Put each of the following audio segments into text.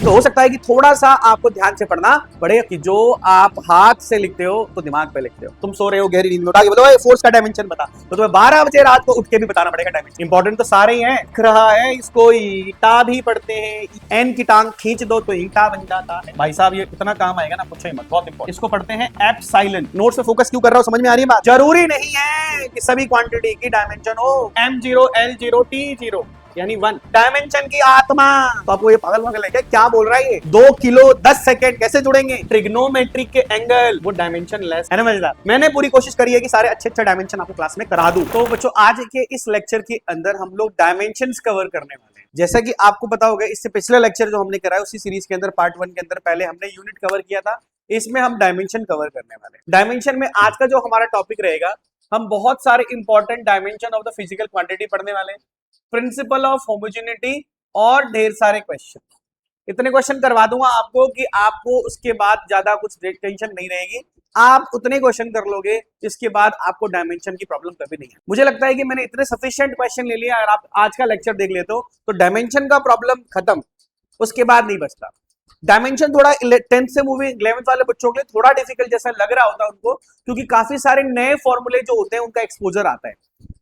तो हो सकता है कि थोड़ा सा आपको ध्यान से पढ़ना पड़े कि जो आप हाथ से लिखते हो तो दिमाग पे लिखते हो। तुम सो रहे हो गहरी नींद में, उठा के बोलो फोर्स का डायमेंशन बता, तो तुम्हें 12 बजे रात को उठ के भी बताना पड़ेगा डायमेंशन। इंपॉर्टेंट तो सारे ही हैं। दिख रहा है इसको, ईटा भी पढ़ते हैं, एन की टांग खींच दो तो ईटा बन जाता है। भाई साहब ये इतना काम आएगा ना, पूछो ही मत, बहुत इंपॉर्टेंट। इसको पढ़ते हैं एप्सिलॉन। नोट्स पे फोकस क्यों कर रहा हूं, समझ में आ रही है बात? जरूरी नहीं है कि सभी क्वांटिटी की डायमेंशन हो m0 l0 t0 यानी 1 डायमेंशन की आत्मा। तो आपको ये पागल है क्या बोल रहा है ये? 2 किलो 10 सेकंड कैसे जुड़ेंगे? ट्रिग्नोमेट्रिक के एंगल, वो डायमेंशन लेस है ना मजेदार। मैंने पूरी कोशिश करी है कि सारे अच्छे डायमेंशन आपको क्लास में करा दूं। तो बच्चों आज के इस लेक्चर के अंदर हम लोग डायमेंशंस कवर करने वाले हैं। जैसा कि आपको पता होगा, इससे पिछले लेक्चर जो हमने कराया उसी सीरीज के अंदर पार्ट 1 के अंदर पहले हमने यूनिट कवर किया था, इसमें हम डायमेंशन कवर करने वाले हैं। डायमेंशन में आज का जो हमारा टॉपिक रहेगा, हम बहुत सारे important dimension of the physical quantity पढ़ने वाले हैं, प्रिंसिपल ऑफ होमोजेनिटी और ढेर सारे क्वेश्चन। इतने क्वेश्चन करवा दूंगा आपको कि आपको उसके बाद ज्यादा कुछ टेंशन नहीं रहेगी। आप उतने क्वेश्चन कर लोगे, इसके बाद आपको डायमेंशन की प्रॉब्लम कभी नहीं है। मुझे लगता है कि मैंने इतने सफिशिएंट क्वेश्चन ले लिया, अगर आप आज का लेक्चर देख लेते हो तो डायमेंशन का प्रॉब्लम खत्म, उसके बाद नहीं बचता। डायमेंशन थोड़ा 10th से मूविंग 11th वाले बच्चों के लिए थोड़ा डिफिकल्ट जैसा लग रहा होता है उनको, क्योंकि काफी सारे नए फॉर्मूले जो होते हैं उनका एक्सपोजर आता है।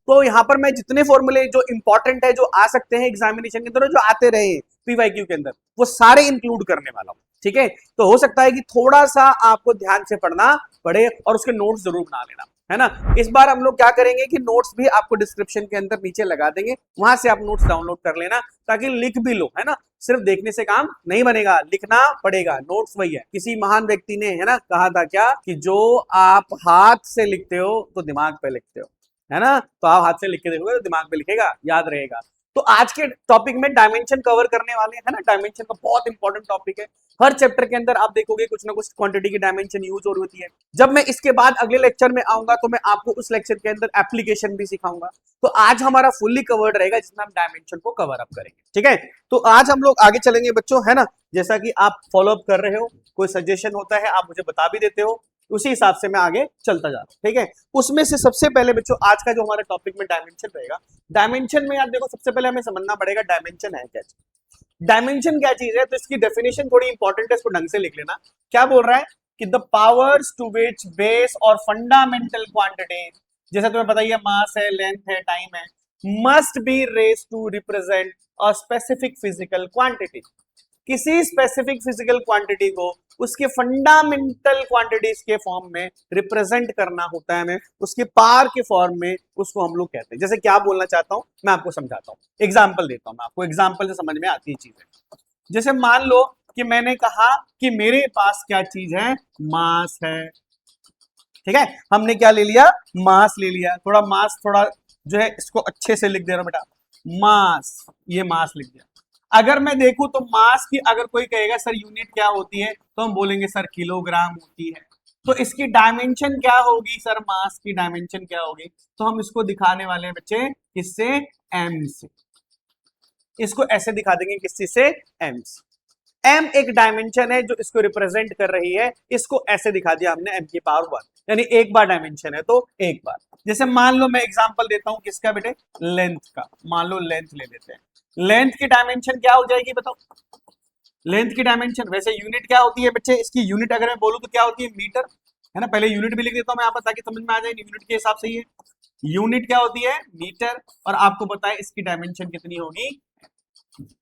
तो यहाँ पर मैं जितने फॉर्मूले जो इंपॉर्टेंट है, जो आ सकते हैं एग्जामिनेशन के अंदर, जो आते रहे पीवाईक्यू के अंदर, वो सारे इंक्लूड करने वाला हूँ। ठीक है, तो हो सकता है कि थोड़ा सा आपको ध्यान से पढ़ना पड़े और उसके नोट्स जरूर बना लेना, है ना। इस बार हम लोग क्या करेंगे कि नोट्स भी आपको डिस्क्रिप्शन के अंदर नीचे लगा देंगे, वहां से आप नोट्स डाउनलोड कर लेना, ताकि लिख भी लो, है ना। सिर्फ देखने से काम नहीं बनेगा, लिखना पड़ेगा। नोट्स वही है, किसी महान व्यक्ति ने, है ना, कहा था क्या कि जो आप हाथ से लिखते हो तो दिमाग पे लिखते हो, है ना। तो आप हाथ से लिख के देखोगे तो दिमाग पे लिखेगा, याद रहेगा। तो आज के टॉपिक में डायमेंशन कवर करने वाले हैं ना। डायमेंशन का बहुत इंपॉर्टेंट टॉपिक है। हर चैप्टर के अंदर आप देखोगे कुछ ना कुछ क्वांटिटी की डायमेंशन यूज हो रही होती है। जब मैं इसके बाद अगले लेक्चर में आऊंगा तो मैं आपको उस लेक्चर के अंदर एप्लीकेशन भी सिखाऊंगा। तो आज हमारा फुल्ली कवर्ड रहेगा, जिसमें हम डायमेंशन को कवर अप करेंगे। ठीक है, तो आज हम लोग आगे चलेंगे बच्चों, है ना। जैसा कि आप फॉलो अप कर रहे हो, कोई सजेशन होता है आप मुझे बता भी देते हो, उसी हिसाब से मैं आगे चलता जा रहा हूं। ठीक है, उसमें से सबसे पहले बच्चों आज का जो हमारा टॉपिक में डायमेंशन रहेगा, डायमेंशन में यार देखो, सबसे पहले हमें समझना पड़ेगा डायमेंशन है क्या चीज। डायमेंशन क्या चीज है, तो इसकी डेफिनेशन थोड़ी इंपॉर्टेंट है, इसको ढंग से लिख लेना। क्या बोल रहा है कि the powers to which base और फंडामेंटल क्वांटिटी, जैसे तुम्हें पता ही है, मास है, लेंथ है, टाइम है, must be raised to represent a specific physical quantity. किसी स्पेसिफिक फिजिकल क्वांटिटी को उसके फंडामेंटल क्वांटिटीज के फॉर्म में रिप्रेजेंट करना होता है, हमें उसके पावर के फॉर्म में, उसको हम लोग कहते हैं। जैसे क्या बोलना चाहता हूं मैं आपको समझाता हूं, एग्जांपल देता हूं मैं आपको, एग्जांपल से समझ में आती है चीजें। जैसे मान लो कि मैंने कहा कि मेरे पास क्या चीज है, मास है। ठीक है, हमने क्या ले लिया, मास ले लिया। थोड़ा मास थोड़ा जो है इसको अच्छे से लिख दे रहा हूं बेटा, मास, ये मास लिख दिया। अगर मैं देखूं तो मास की अगर कोई कहेगा सर यूनिट क्या होती है, तो हम बोलेंगे सर किलोग्राम होती है। तो इसकी डायमेंशन क्या होगी सर, मास की डायमेंशन क्या होगी, तो हम इसको दिखाने वाले हैं बच्चे किससे, एम से। इसको ऐसे दिखा देंगे किससे से, एम से। एम एक डायमेंशन है जो इसको रिप्रेजेंट कर रही है, इसको ऐसे दिखा दिया हमने एम की पावर 1, यानी एक बार डायमेंशन है तो एक बार। जैसे मान लो मैं एग्जांपल देता हूं किसका बेटे, लेंथ का। मान लो लेंथ ले लेते हैं, लेंथ की डायमेंशन क्या हो जाएगी बताओ, लेंथ की डायमेंशन। वैसे यूनिट क्या होती है बच्चे, इसकी यूनिट अगर मैं बोलूं तो क्या होती है, मीटर, है ना। पहले यूनिट भी लिख देता हूं मैं यहाँ पर ताकि समझ में आ जाए, यूनिट के हिसाब से ही है। यूनिट क्या होती है, मीटर, और आपको पता है इसकी डायमेंशन कितनी होगी।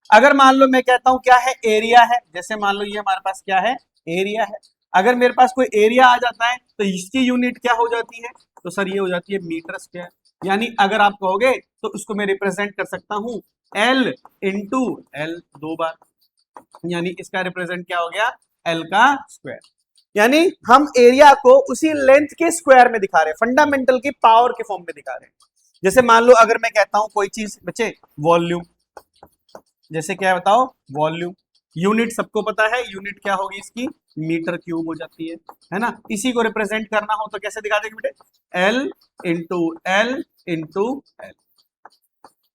अगर मान लो मैं कहता हूं क्या है, एरिया है, जैसे मान लो ये हमारे पास क्या है, एरिया है। अगर मेरे पास कोई एरिया आ जाता है तो इसकी यूनिट क्या हो जाती है, तो सर ये हो जाती है मीटर स्क्वायर। यानी अगर आप कहोगे तो उसको मैं रिप्रेजेंट कर सकता हूं L इंटू एल 2 बार, यानी इसका रिप्रेजेंट क्या हो गया, L का स्क्वायर। यानी हम एरिया को उसी लेंथ के स्क्वायर में दिखा रहे हैं, फंडामेंटल की पावर के फॉर्म में दिखा रहे हैं। जैसे मान लो अगर मैं कहता हूं कोई चीज बच्चे, वॉल्यूम, जैसे क्या बताओ, वॉल्यूम। यूनिट सबको पता है, यूनिट क्या होगी इसकी, मीटर क्यूब हो जाती है ना। इसी को रिप्रेजेंट करना हो तो कैसे दिखा देंगे बेटे, L into L into L,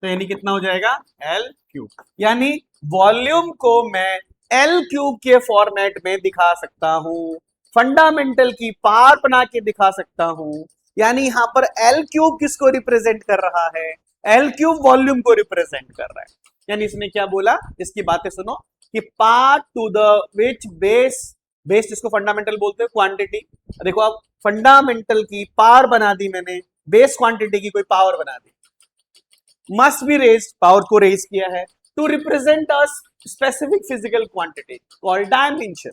तो यानी कितना हो जाएगा, L क्यूब। यानी वॉल्यूम को मैं L क्यूब के फॉर्मेट में दिखा सकता हूं, फंडामेंटल की पावर बना के दिखा सकता हूं। यानी यहां पर L क्यूब किसको रिप्रेजेंट कर रहा है, L क्यूब वॉल्यूम को रिप्रेजेंट कर रहा है। यानी इसने क्या बोला, इसकी बातें सुनो, कि part two the which base, base जिसको फंडामेंटल बोलते हैं, क्वांटिटी। देखो अब फंडामेंटल की पावर बना दी मैंने, बेस क्वांटिटी की कोई पावर बना दी, मस्ट बी रेज, पावर को रेज किया है to represent a specific physical quantity called dimension.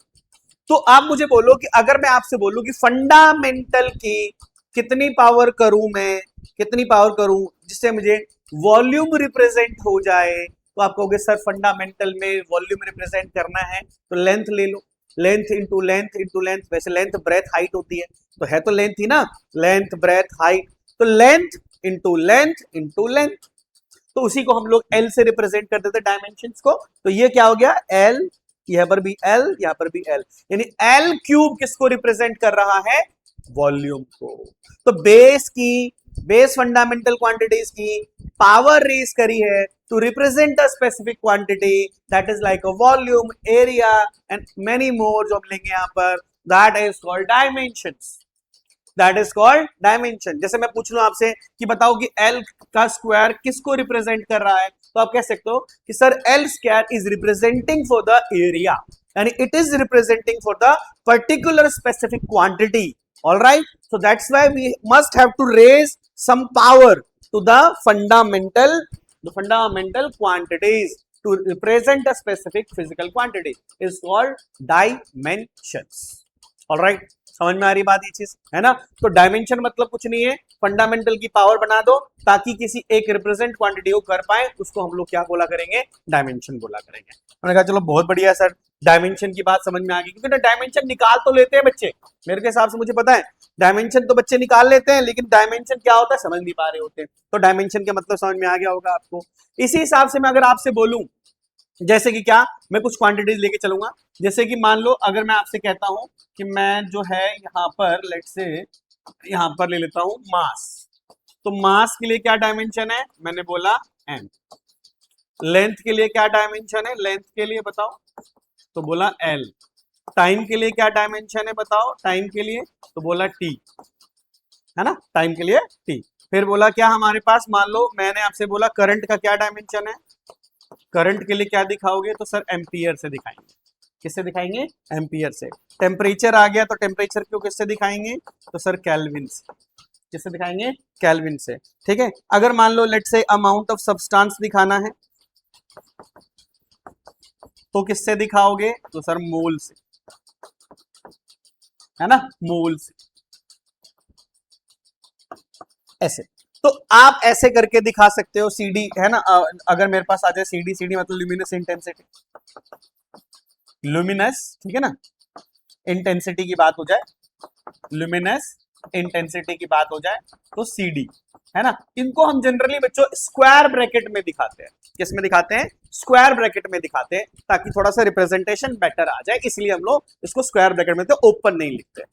तो आप मुझे बोलो कि अगर मैं आपसे बोलूं कि फंडामेंटल की कितनी पावर करूं, मैं कितनी पावर करूं जिससे मुझे वॉल्यूम रिप्रेजेंट हो जाए, तो आप कहोगे सर फंडामेंटल में वॉल्यूम रिप्रेजेंट करना है तो लेंथ ले लो, length into length into length, वैसे लेंथ ब्रेथ हाइट होती है, तो है तो लेंथ ही ना, लेंथ ब्रेथ हाइट, तो length into length into length, तो उसी को हम लोग एल से रिप्रेजेंट कर देते डायमेंशंस को। तो ये क्या हो गया, एल, यहां पर भी एल, यहां पर भी एल, यानी एल क्यूब किसको रिप्रेजेंट कर रहा है, वॉल्यूम को। तो बेस की, बेस फंडामेंटल क्वांटिटीज की पावर रेज करी है to represent a specific quantity that is like a volume, area and many more जो हम लेंगे यहां पर, that is called dimensions, that is called dimension. जैसे मैं पूछ लूं आपसे कि बताओ कि एल का स्क्वायर किसको रिप्रेजेंट कर रहा है, तो आप कह सकते हो कि sir L square is representing for the area, यानी it is representing for the particular specific quantity, alright. So that's why we must have to raise some power to the fundamental quantities to represent a specific physical quantity is called dimensions, alright। समझ में आ रही बात, ये चीज है ना। तो dimension मतलब कुछ नहीं है, फंडामेंटल की पावर बना दो ताकि किसी एक रिप्रेजेंट क्वांटिटी को कर पाए, उसको हम लोग क्या बोला करेंगे, डायमेंशन बोला करेंगे। मैंने कहा चलो बहुत बढ़िया सर, डायमेंशन की बात समझ में आ गई, क्योंकि ना डायमेंशन निकाल तो लेते हैं बच्चे, मेरे के हिसाब से मुझे पता है डायमेंशन तो बच्चे निकाल लेते हैं, लेकिन डायमेंशन क्या होता है समझ नहीं पा रहे होते हैं। तो डायमेंशन का मतलब समझ में आ गया होगा आपको। इसी हिसाब से मैं अगर आपसे बोलूं, जैसे कि क्या, मैं कुछ क्वांटिटीज लेके चलूंगा, जैसे कि मान लो अगर मैं आपसे कहता हूं कि मैं जो है यहाँ पर लेट से यहाँ पर ले लेता हूं मास, तो मास के लिए क्या डायमेंशन है, मैंने बोला m। लेंथ के लिए क्या डायमेंशन है, लेंथ के लिए बताओ, तो बोला l। टाइम के लिए क्या डायमेंशन है बताओ, टाइम के लिए तो बोला t, है ना, टाइम के लिए t। फिर बोला क्या हमारे पास, मान लो मैंने आपसे बोला करंट का क्या डायमेंशन है, करंट के लिए क्या दिखाओगे, तो सर एम्पियर से दिखाएंगे। किससे दिखाएंगे, एम्पियर से। टेम्परेचर आ गया तो टेम्परेचर को किससे दिखाएंगे, तो सर केल्विन से। किससे दिखाएंगे, केल्विन से, ठीक है। अगर मान लो लेट से अमाउंट ऑफ सब्सटेंस दिखाना है तो किससे दिखाओगे, तो सर मोल से, है ना, मोल से, ऐसे। तो आप ऐसे करके दिखा सकते हो, सीडी है ना, अगर मेरे पास आ जाए सीडी, सीडी मतलब ल्यूमिनस इंटेंसिटी, लुमिनस, ठीक है ना, इंटेंसिटी की बात हो जाए, लुमिनस इंटेंसिटी की बात हो जाए तो सीडी, है ना। इनको हम जनरली बच्चों स्क्वायर ब्रैकेट में दिखाते हैं, किस में दिखाते हैं, स्क्वायर ब्रैकेट में दिखाते हैं, ताकि थोड़ा सा रिप्रेजेंटेशन बेटर आ जाए, इसलिए हम लोग इसको स्क्वायर ब्रैकेट में, तो ओपन नहीं लिखते।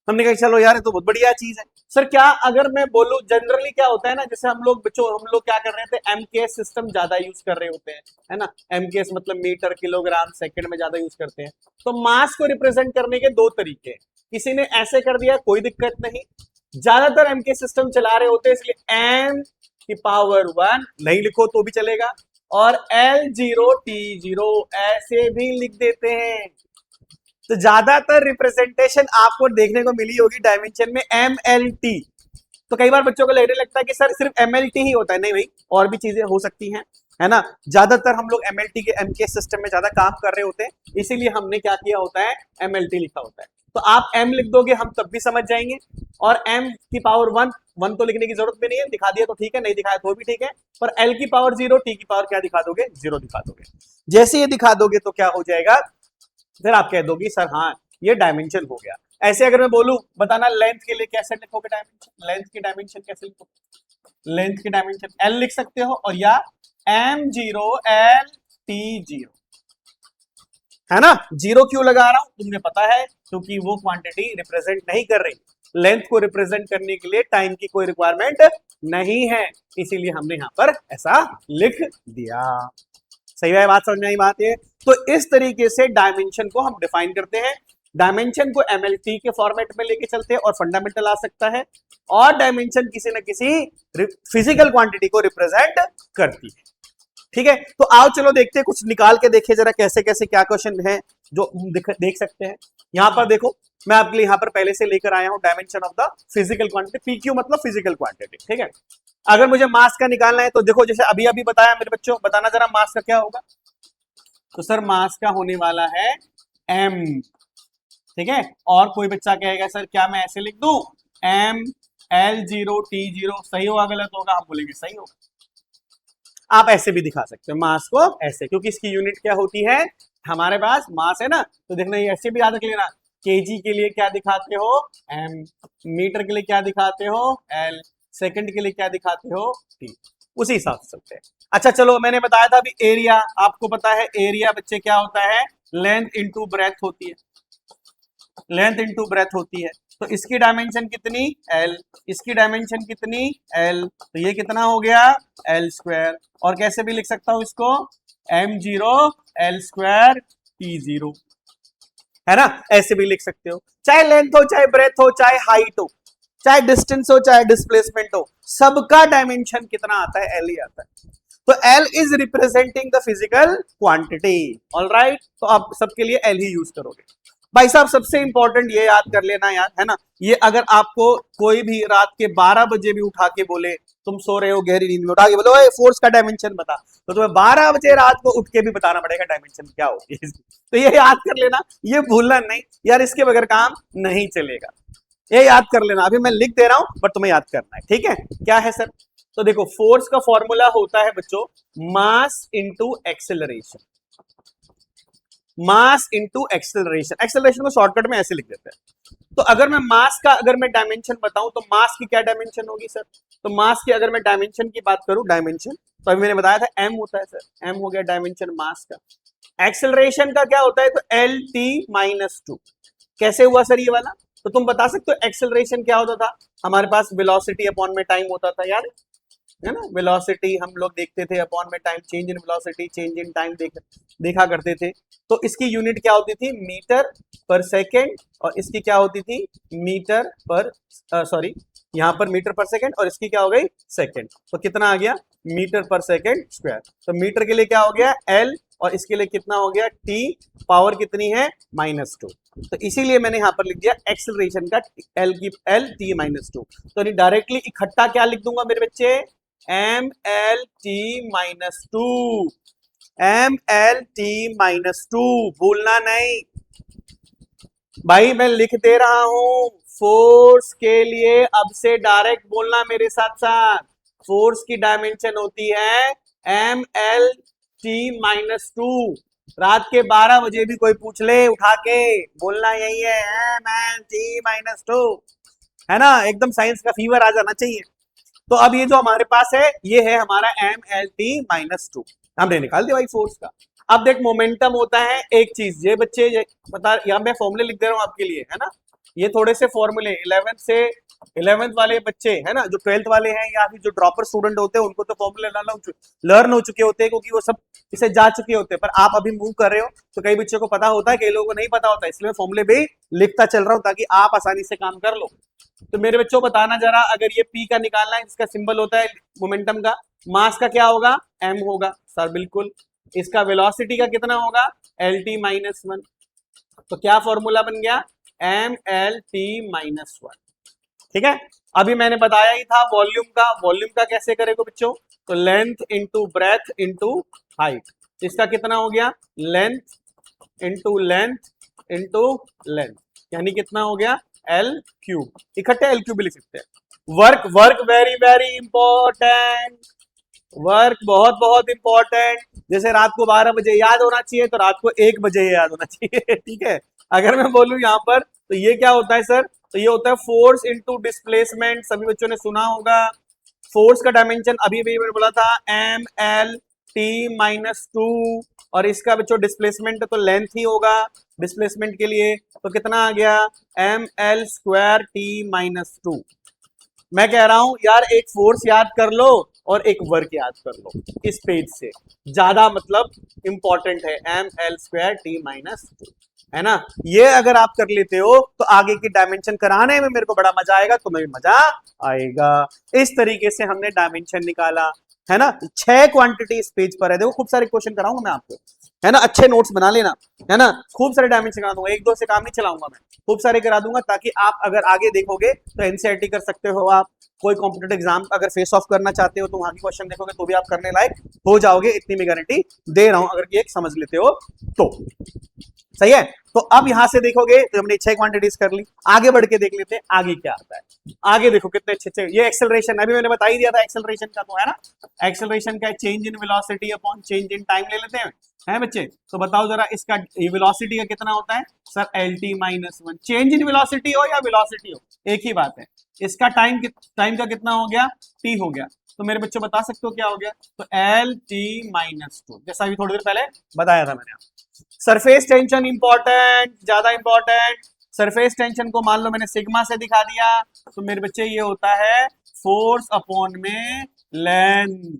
हमने कहा चलो यार ये तो बहुत बढ़िया चीज है। सर क्या अगर मैं बोलूं, जनरली क्या होता है ना, जैसे हम लोग बच्चों, हम लोग क्या कर रहे थे, एमकेएस सिस्टम ज्यादा यूज कर रहे होते हैं, है ना, एमकेएस मतलब मीटर किलोग्राम सेकंड में ज्यादा यूज करते हैं। तो मास को रिप्रेजेंट करने के दो तरीके, किसी ने ऐसे कर दिया कोई दिक्कत नहीं, ज्यादातर एमकेएस सिस्टम चला रहे होते हैं इसलिए एम की पावर 1 नहीं लिखो तो भी चलेगा, और L0 T0 ऐसे भी लिख देते हैं। तो ज्यादातर रिप्रेजेंटेशन आपको देखने को मिली होगी डायमेंशन में MLT। तो कई बार बच्चों को लगता है कि सर सिर्फ MLT ही होता है, नहीं भाई और भी चीजें हो सकती हैं, है ना। ज्यादातर हम लोग MLT के MK सिस्टम में ज्यादा काम कर रहे होते हैं, इसीलिए हमने क्या किया होता है, MLT लिखा होता है। तो आप M लिख दोगे हम तब भी समझ जाएंगे, और M की पावर 1 तो लिखने की जरूरत भी नहीं है, दिखा दिया तो ठीक है, नहीं दिखाया तो भी ठीक है, पर L की पावर 0, T की पावर क्या दिखा दोगे, 0 दिखा दोगे। जैसे ये दिखा दोगे तो क्या हो जाएगा, फिर आप कह दोगे सर हाँ ये डायमेंशन हो गया। ऐसे अगर मैं बोलूं बताना लेंथ के लिए कैसे लिखोगे डायमेंशन, लेंथ की डायमेंशन कैसे लिखोगे, लेंथ की डायमेंशन L लिख सकते हो, और या M0 L T0, है ना। 0 क्यों लगा रहा हूं, तुमने पता है क्योंकि वो क्वांटिटी रिप्रेजेंट नहीं कर रही, लेंथ को रिप्रेजेंट करने के लिए टाइम की कोई रिक्वायरमेंट नहीं है, इसीलिए हमने यहां पर ऐसा लिख दिया। सही है बात, समझ में आई बात ये। तो इस तरीके से डायमेंशन को हम डिफाइन करते हैं। डायमेंशन को MLT के फॉर्मेट में लेके चलते हैं और फंडामेंटल आ सकता है, और डायमेंशन किसी न किसी फिजिकल क्वांटिटी को रिप्रेजेंट करती है, ठीक है, तो आओ चलो देखते हैं, कुछ निकाल के देखिए जरा कैसे कैसे क्या क्वेश्चन है जो देख सकते हैं। यहां पर देखो, मैं आपके लिए यहां पर पहले से लेकर आया हूं dimension of the physical quantity, PQ मतलब फिजिकल क्वांटिटी। ठीक है, अगर मुझे मास का निकालना है तो देखो, जैसे अभी अभी बताया मेरे बच्चों, बताना जरा मास का क्या होगा। तो सर मास का होने वाला है m। ठीक है, और कोई बच्चा कहेगा सर क्या मैं ऐसे लिख दूं, ml0t0, सही होगा गलत होगा, हम बोलेंगे सही होगा। आप ऐसे भी दिखा सकते हो मास को, ऐसे, क्योंकि इसकी यूनिट क्या होती है, हमारे पास मास है ना, तो देखना ये ऐसे भी याद रख लेना, केजी के लिए क्या दिखाते हो m, मीटर के लिए क्या दिखाते हो l, सेकंड के लिए क्या दिखाते हो t, उसी हिसाब से चलते हैं। अच्छा चलो, मैंने बताया था अभी एरिया, आपको पता है एरिया बच्चे क्या होता है, लेंथ इंटू ब्रेथ होती है, लेंथ इंटू ब्रेथ होती है। तो इसकी डायमेंशन कितनी l, इसकी डायमेंशन कितनी l, तो ये कितना हो गया l स्क्वायर, और कैसे भी लिख सकता हूं इसको m0 l स्क्वायर t0, है ना, ऐसे भी लिख सकते हो। चाहे लेंथ हो, चाहे ब्रेथ हो, चाहे हाइट हो, चाहे डिस्टेंस हो, चाहे डिस्प्लेसमेंट हो, सबका डायमेंशन कितना आता है, l ही आता है। तो l is representing the physical quantity, alright, तो आप सबके लिए l ही यूज करोगे। भाई साहब सबसे इंपॉर्टेंट ये याद कर लेना यार, है ना, ये अगर आपको कोई भी रात के 12 बजे भी उठा के बोले, तुम सो रहे हो गहरी नींद में, उठा के बोलो फोर्स का डायमेंशन बता, तो तुम्हें 12 बजे रात को उठ के भी बताना पड़ेगा डायमेंशन क्या होगी। तो ये याद कर लेना, ये भूलना नहीं यार, इसके बगैर काम नहीं चलेगा, ये याद कर लेना। अभी मैं लिख दे रहा हूं बट तुम्हें याद करना है, ठीक है। क्या है सर, तो देखो फोर्स का फॉर्मूला होता है बच्चों mass into acceleration, mass into acceleration, acceleration को शॉर्टकट में ऐसे लिख देते हैं। तो अगर मैं मास का, अगर मैं डायमेंशन बताऊं तो मास की क्या डायमेंशन होगी सर, तो मास की अगर मैं डायमेंशन की बात करूं, डायमेंशन तो अभी मैंने बताया था m होता है सर, m हो गया डायमेंशन मास का। एक्सेलरेशन का क्या होता है, तो एल टी माइनस टू। कैसे हुआ सर ये वाला, तो तुम बता सकते हो एक्सेलरेशन क्या होता था, हमारे पास वेलोसिटी अपॉन में टाइम होता था यार, है ना, वेलोसिटी हम लोग देखते थे अपॉन में time, change in velocity change in time देखा करते थे। तो इसकी यूनिट क्या होती थी, मीटर पर सेकेंड, और इसकी क्या होती थी मीटर पर सॉरी, यहाँ पर मीटर पर सेकेंड, और इसकी क्या हो गई सेकेंड, तो कितना आ गया मीटर पर सेकेंड स्क्वायर। तो मीटर के लिए क्या हो गया एल, और इसके लिए कितना हो गया टी, पावर कितनी है -2। तो इसीलिए मैंने यहां पर लिख दिया एक्सेलरेशन का एल की एल टी -2। तो डायरेक्टली इकट्ठा क्या लिख दूंगा मेरे बच्चे, M L T -2, M L T -2, भूलना नहीं भाई, मैं लिख दे रहा हूं। फोर्स के लिए अब से डायरेक्ट बोलना मेरे साथ साथ, फोर्स की डायमेंशन होती है एम एल टी -2। रात के 12 बजे भी कोई पूछ ले उठा के, बोलना यही है एम एल टी -2, है ना, एकदम साइंस का फीवर आ जाना चाहिए। तो अब ये जो हमारे पास है ये है हमारा एम एल टी -2, हमने निकाल दिया भाई फोर्स का। अब देख मोमेंटम होता है एक चीज, ये बच्चे ये बता, यहाँ मैं फॉर्मूले लिख दे रहा हूँ आपके लिए, है ना, ये थोड़े से फॉर्मूले 11th वाले बच्चे है ना, जो 12th वाले हैं या फिर जो ड्रॉपर स्टूडेंट होते हैं, उनको तो फॉर्मूले लर्न हो चुके होते हैं, क्योंकि वो सब इसे जा चुके होते हैं। पर आप अभी मूव कर रहे हो तो कई बच्चों को पता होता है, कई लोगों को नहीं पता होता, इसलिए मैं फॉर्मूले भी लिखता चल रहा हूँ ताकि आप आसानी से काम कर लो। तो मेरे बच्चों बताना जरा, अगर ये P का निकालना है, जिसका सिंबल होता है मोमेंटम का, मास का क्या होगा m होगा सर, बिल्कुल। इसका वेलोसिटी का कितना होगा LT -1, तो क्या फॉर्मूला बन गया MLT -1, ठीक है। अभी मैंने बताया ही था वॉल्यूम का, वॉल्यूम का कैसे करेगा बच्चों, तो length into breadth into height, इसका कितना हो गया length into length into length, यानी कितना हो गया L क्यूब, इकट्ठे L क्यूब भी लिख सकते हैं। Work, work very very important, work बहुत बहुत इंपॉर्टेंट। जैसे रात को 12 बजे याद होना चाहिए, तो रात को 1 बजे याद होना चाहिए, ठीक है। अगर मैं बोलूं यहाँ पर, तो ये क्या होता है सर, तो ये होता है फोर्स इंटू डिस्प्लेसमेंट, सभी बच्चों ने सुना होगा। फोर्स का डायमेंशन अभी भी मैंने बोला था एम एल टी -2, और इसका बच्चों डिस्प्लेसमेंट तो लेंथ ही होगा डिस्प्लेसमेंट के लिए, तो कितना आ गया एम एल स्क्वायर टी -2। मैं कह रहा हूं यार, एक फोर्स याद कर लो और एक वर्क याद कर लो, इस पेज से ज्यादा मतलब इंपॉर्टेंट है एम एल स्क्वायर टी -2, है ना। ये अगर आप कर लेते हो तो आगे की डायमेंशन कराने में मेरे को बड़ा मजा आएगा, तुम्हें भी मजा आएगा। इस तरीके से हमने डायमेंशन निकाला। है ना, 6 क्वांटिटी इस पेज पर है। देखो खूब सारे क्वेश्चन कराऊंगा मैं आपको, है ना, अच्छे नोट्स बना लेना, है ना, खूब सारे डायमेंशन करा दूंगा, एक दो से काम नहीं चलाऊंगा मैं, खूब सारे करा दूंगा, ताकि आप अगर आगे देखोगे तो एनसीईआरटी कर सकते हो आप, कोई कॉम्पिटेटिव एग्जाम अगर फेस ऑफ करना चाहते हो तो वहां के क्वेश्चन देखोगे तो भी आप करने लायक हो जाओगे, इतनी मैं गारंटी दे रहा हूं, अगर ये समझ लेते हो तो। सही है, तो अब यहां से देखोगे तो हमने 6 क्वांटिटीज कर ली, आगे बढ़ के देख लेते हैं आगे क्या आता है। आगे देखो कितने अच्छे अच्छे, ये एक्सेलरेशन अभी मैंने बता ही दिया था एक्सेलरेशन का, तो है ना, एक्सेलरेशन का change in velocity upon change in time ले लेते हैं बच्चे। तो बताओ जरा इसका वेलोसिटी का कितना होता है sir, lt -1। Change in velocity हो या वेलोसिटी हो एक ही बात है। इसका टाइम का कितना हो गया, t हो गया। तो मेरे बच्चों बता सकते हो क्या हो गया, तो lt -2, जैसा अभी थोड़ी देर पहले बताया था मैंने। सरफेस टेंशन इंपॉर्टेंट, ज्यादा इंपॉर्टेंट। सरफेस टेंशन को मान लो मैंने सिग्मा से दिखा दिया, तो मेरे बच्चे ये होता है फोर्स अपॉन में लेंथ,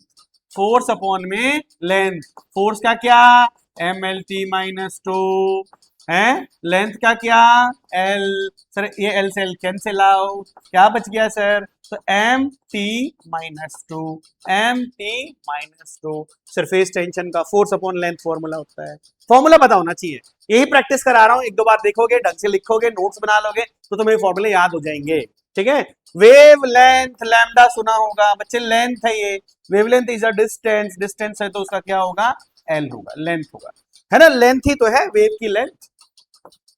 फोर्स अपॉन में लेंथ। फोर्स का क्या, mlt-2 है, लेंथ का क्या l। सर ये l से l कैंसिल आउट, क्या बच गया सर, तो mt-2, mt-2 सरफेस टेंशन का फोर्स अपॉन लेंथ फॉर्मूला होता है। फॉर्मूला पता होना चाहिए, यही प्रैक्टिस करा रहा हूं, एक दो बार देखोगे, ढंग से लिखोगे, नोट्स बना लोगे तो तुम्हें फॉर्मूले याद हो जाएंगे। ठीक है, वेव लेंथ लैम्डा सुना होगा बच्चे, लेंथ है ये, wavelength is a distance, distance है तो उसका क्या होगा, एल होगा, लेंथ होगा, है ना, लेंथ ही तो है वेव की लेंथ।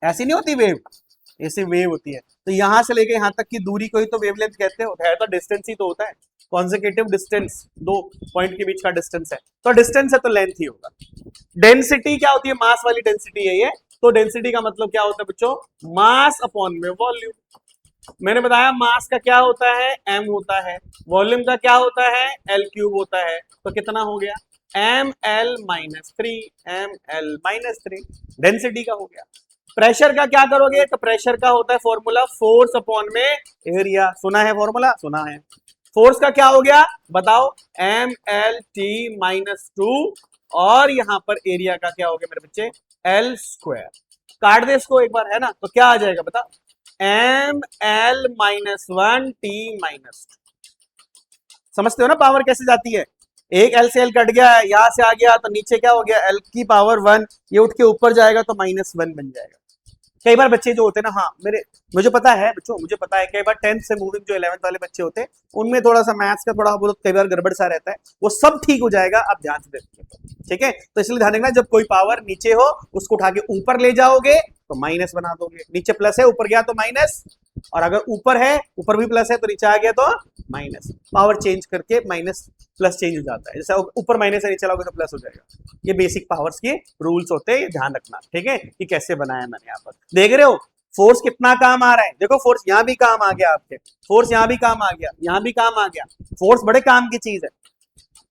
ऐसी नहीं होती वेव, ऐसी वेव होती है। तो यहां से लेके यहां तक की दूरी को ही तो वेवलेंथ कहते हो, है तो डिस्टेंस ही तो होता है, कॉन्सेक्यूटिव डिस्टेंस, दो पॉइंट के बीच का डिस्टेंस है, तो डिस्टेंस है तो लेंथ ही होगा। डेंसिटी क्या होती है, मास वाली डेंसिटी है ये, तो डेंसिटी का मतलब क्या होता है बच्चों, मास अपॉन में वॉल्यूम। मैंने बताया मास का क्या होता है, m होता है, वॉल्यूम का क्या होता है, l³ होता है, तो कितना हो गया, ml-3, ml-3 डेंसिटी का हो गया। प्रेशर का क्या करोगे, तो प्रेशर का होता है फॉर्मूला फोर्स अपॉन में एरिया, सुना है फॉर्मूला, सुना है। फोर्स का क्या हो गया बताओ, mlt-2, और यहां पर एरिया का क्या हो गया मेरे बच्चे, l²। काट दे इसको एक बार, है ना, तो क्या आ जाएगा बता, ml-1 t-2। समझते हो ना पावर कैसे जाती है, एक एल से एल कट गया, यहां से आ गया तो नीचे क्या हो गया, एल की पावर 1, ये उठ के ऊपर जाएगा तो -1 बन जाएगा। कई बार बच्चे जो होते हैं ना, हाँ मुझे पता है बच्चों, मुझे पता है, कई बार 10th से मूविंग जो 11th वाले बच्चे होते हैं उनमें थोड़ा सा मैथ्स का थोड़ा बहुत कई बार गड़बड़ सा रहता है, वो सब ठीक हो जाएगा, आप ध्यान से देखिए। ठीक है, तो इसलिए ध्यान रखना, जब कोई पावर नीचे हो उसको उठा के ऊपर ले जाओगे तो माइनस बना दोगे, नीचे प्लस है ऊपर गया तो माइनस, और अगर ऊपर है, ऊपर भी प्लस है तो नीचे आ गया तो माइनस, पावर चेंज करके माइनस प्लस चेंज हो जाता है, जैसे ऊपर माइनस है नीचे लाओगे तो प्लस हो जाएगा। ये बेसिक पावर्स के रूल्स होते हैं, ध्यान रखना। ठीक है, कि कैसे बनाया मैंने यहाँ पर, देख रहे हो फोर्स कितना काम आ रहा है, देखो फोर्स यहाँ भी काम आ गया आपके, फोर्स यहाँ भी काम आ गया, यहाँ भी काम आ गया, फोर्स बड़े काम की चीज है।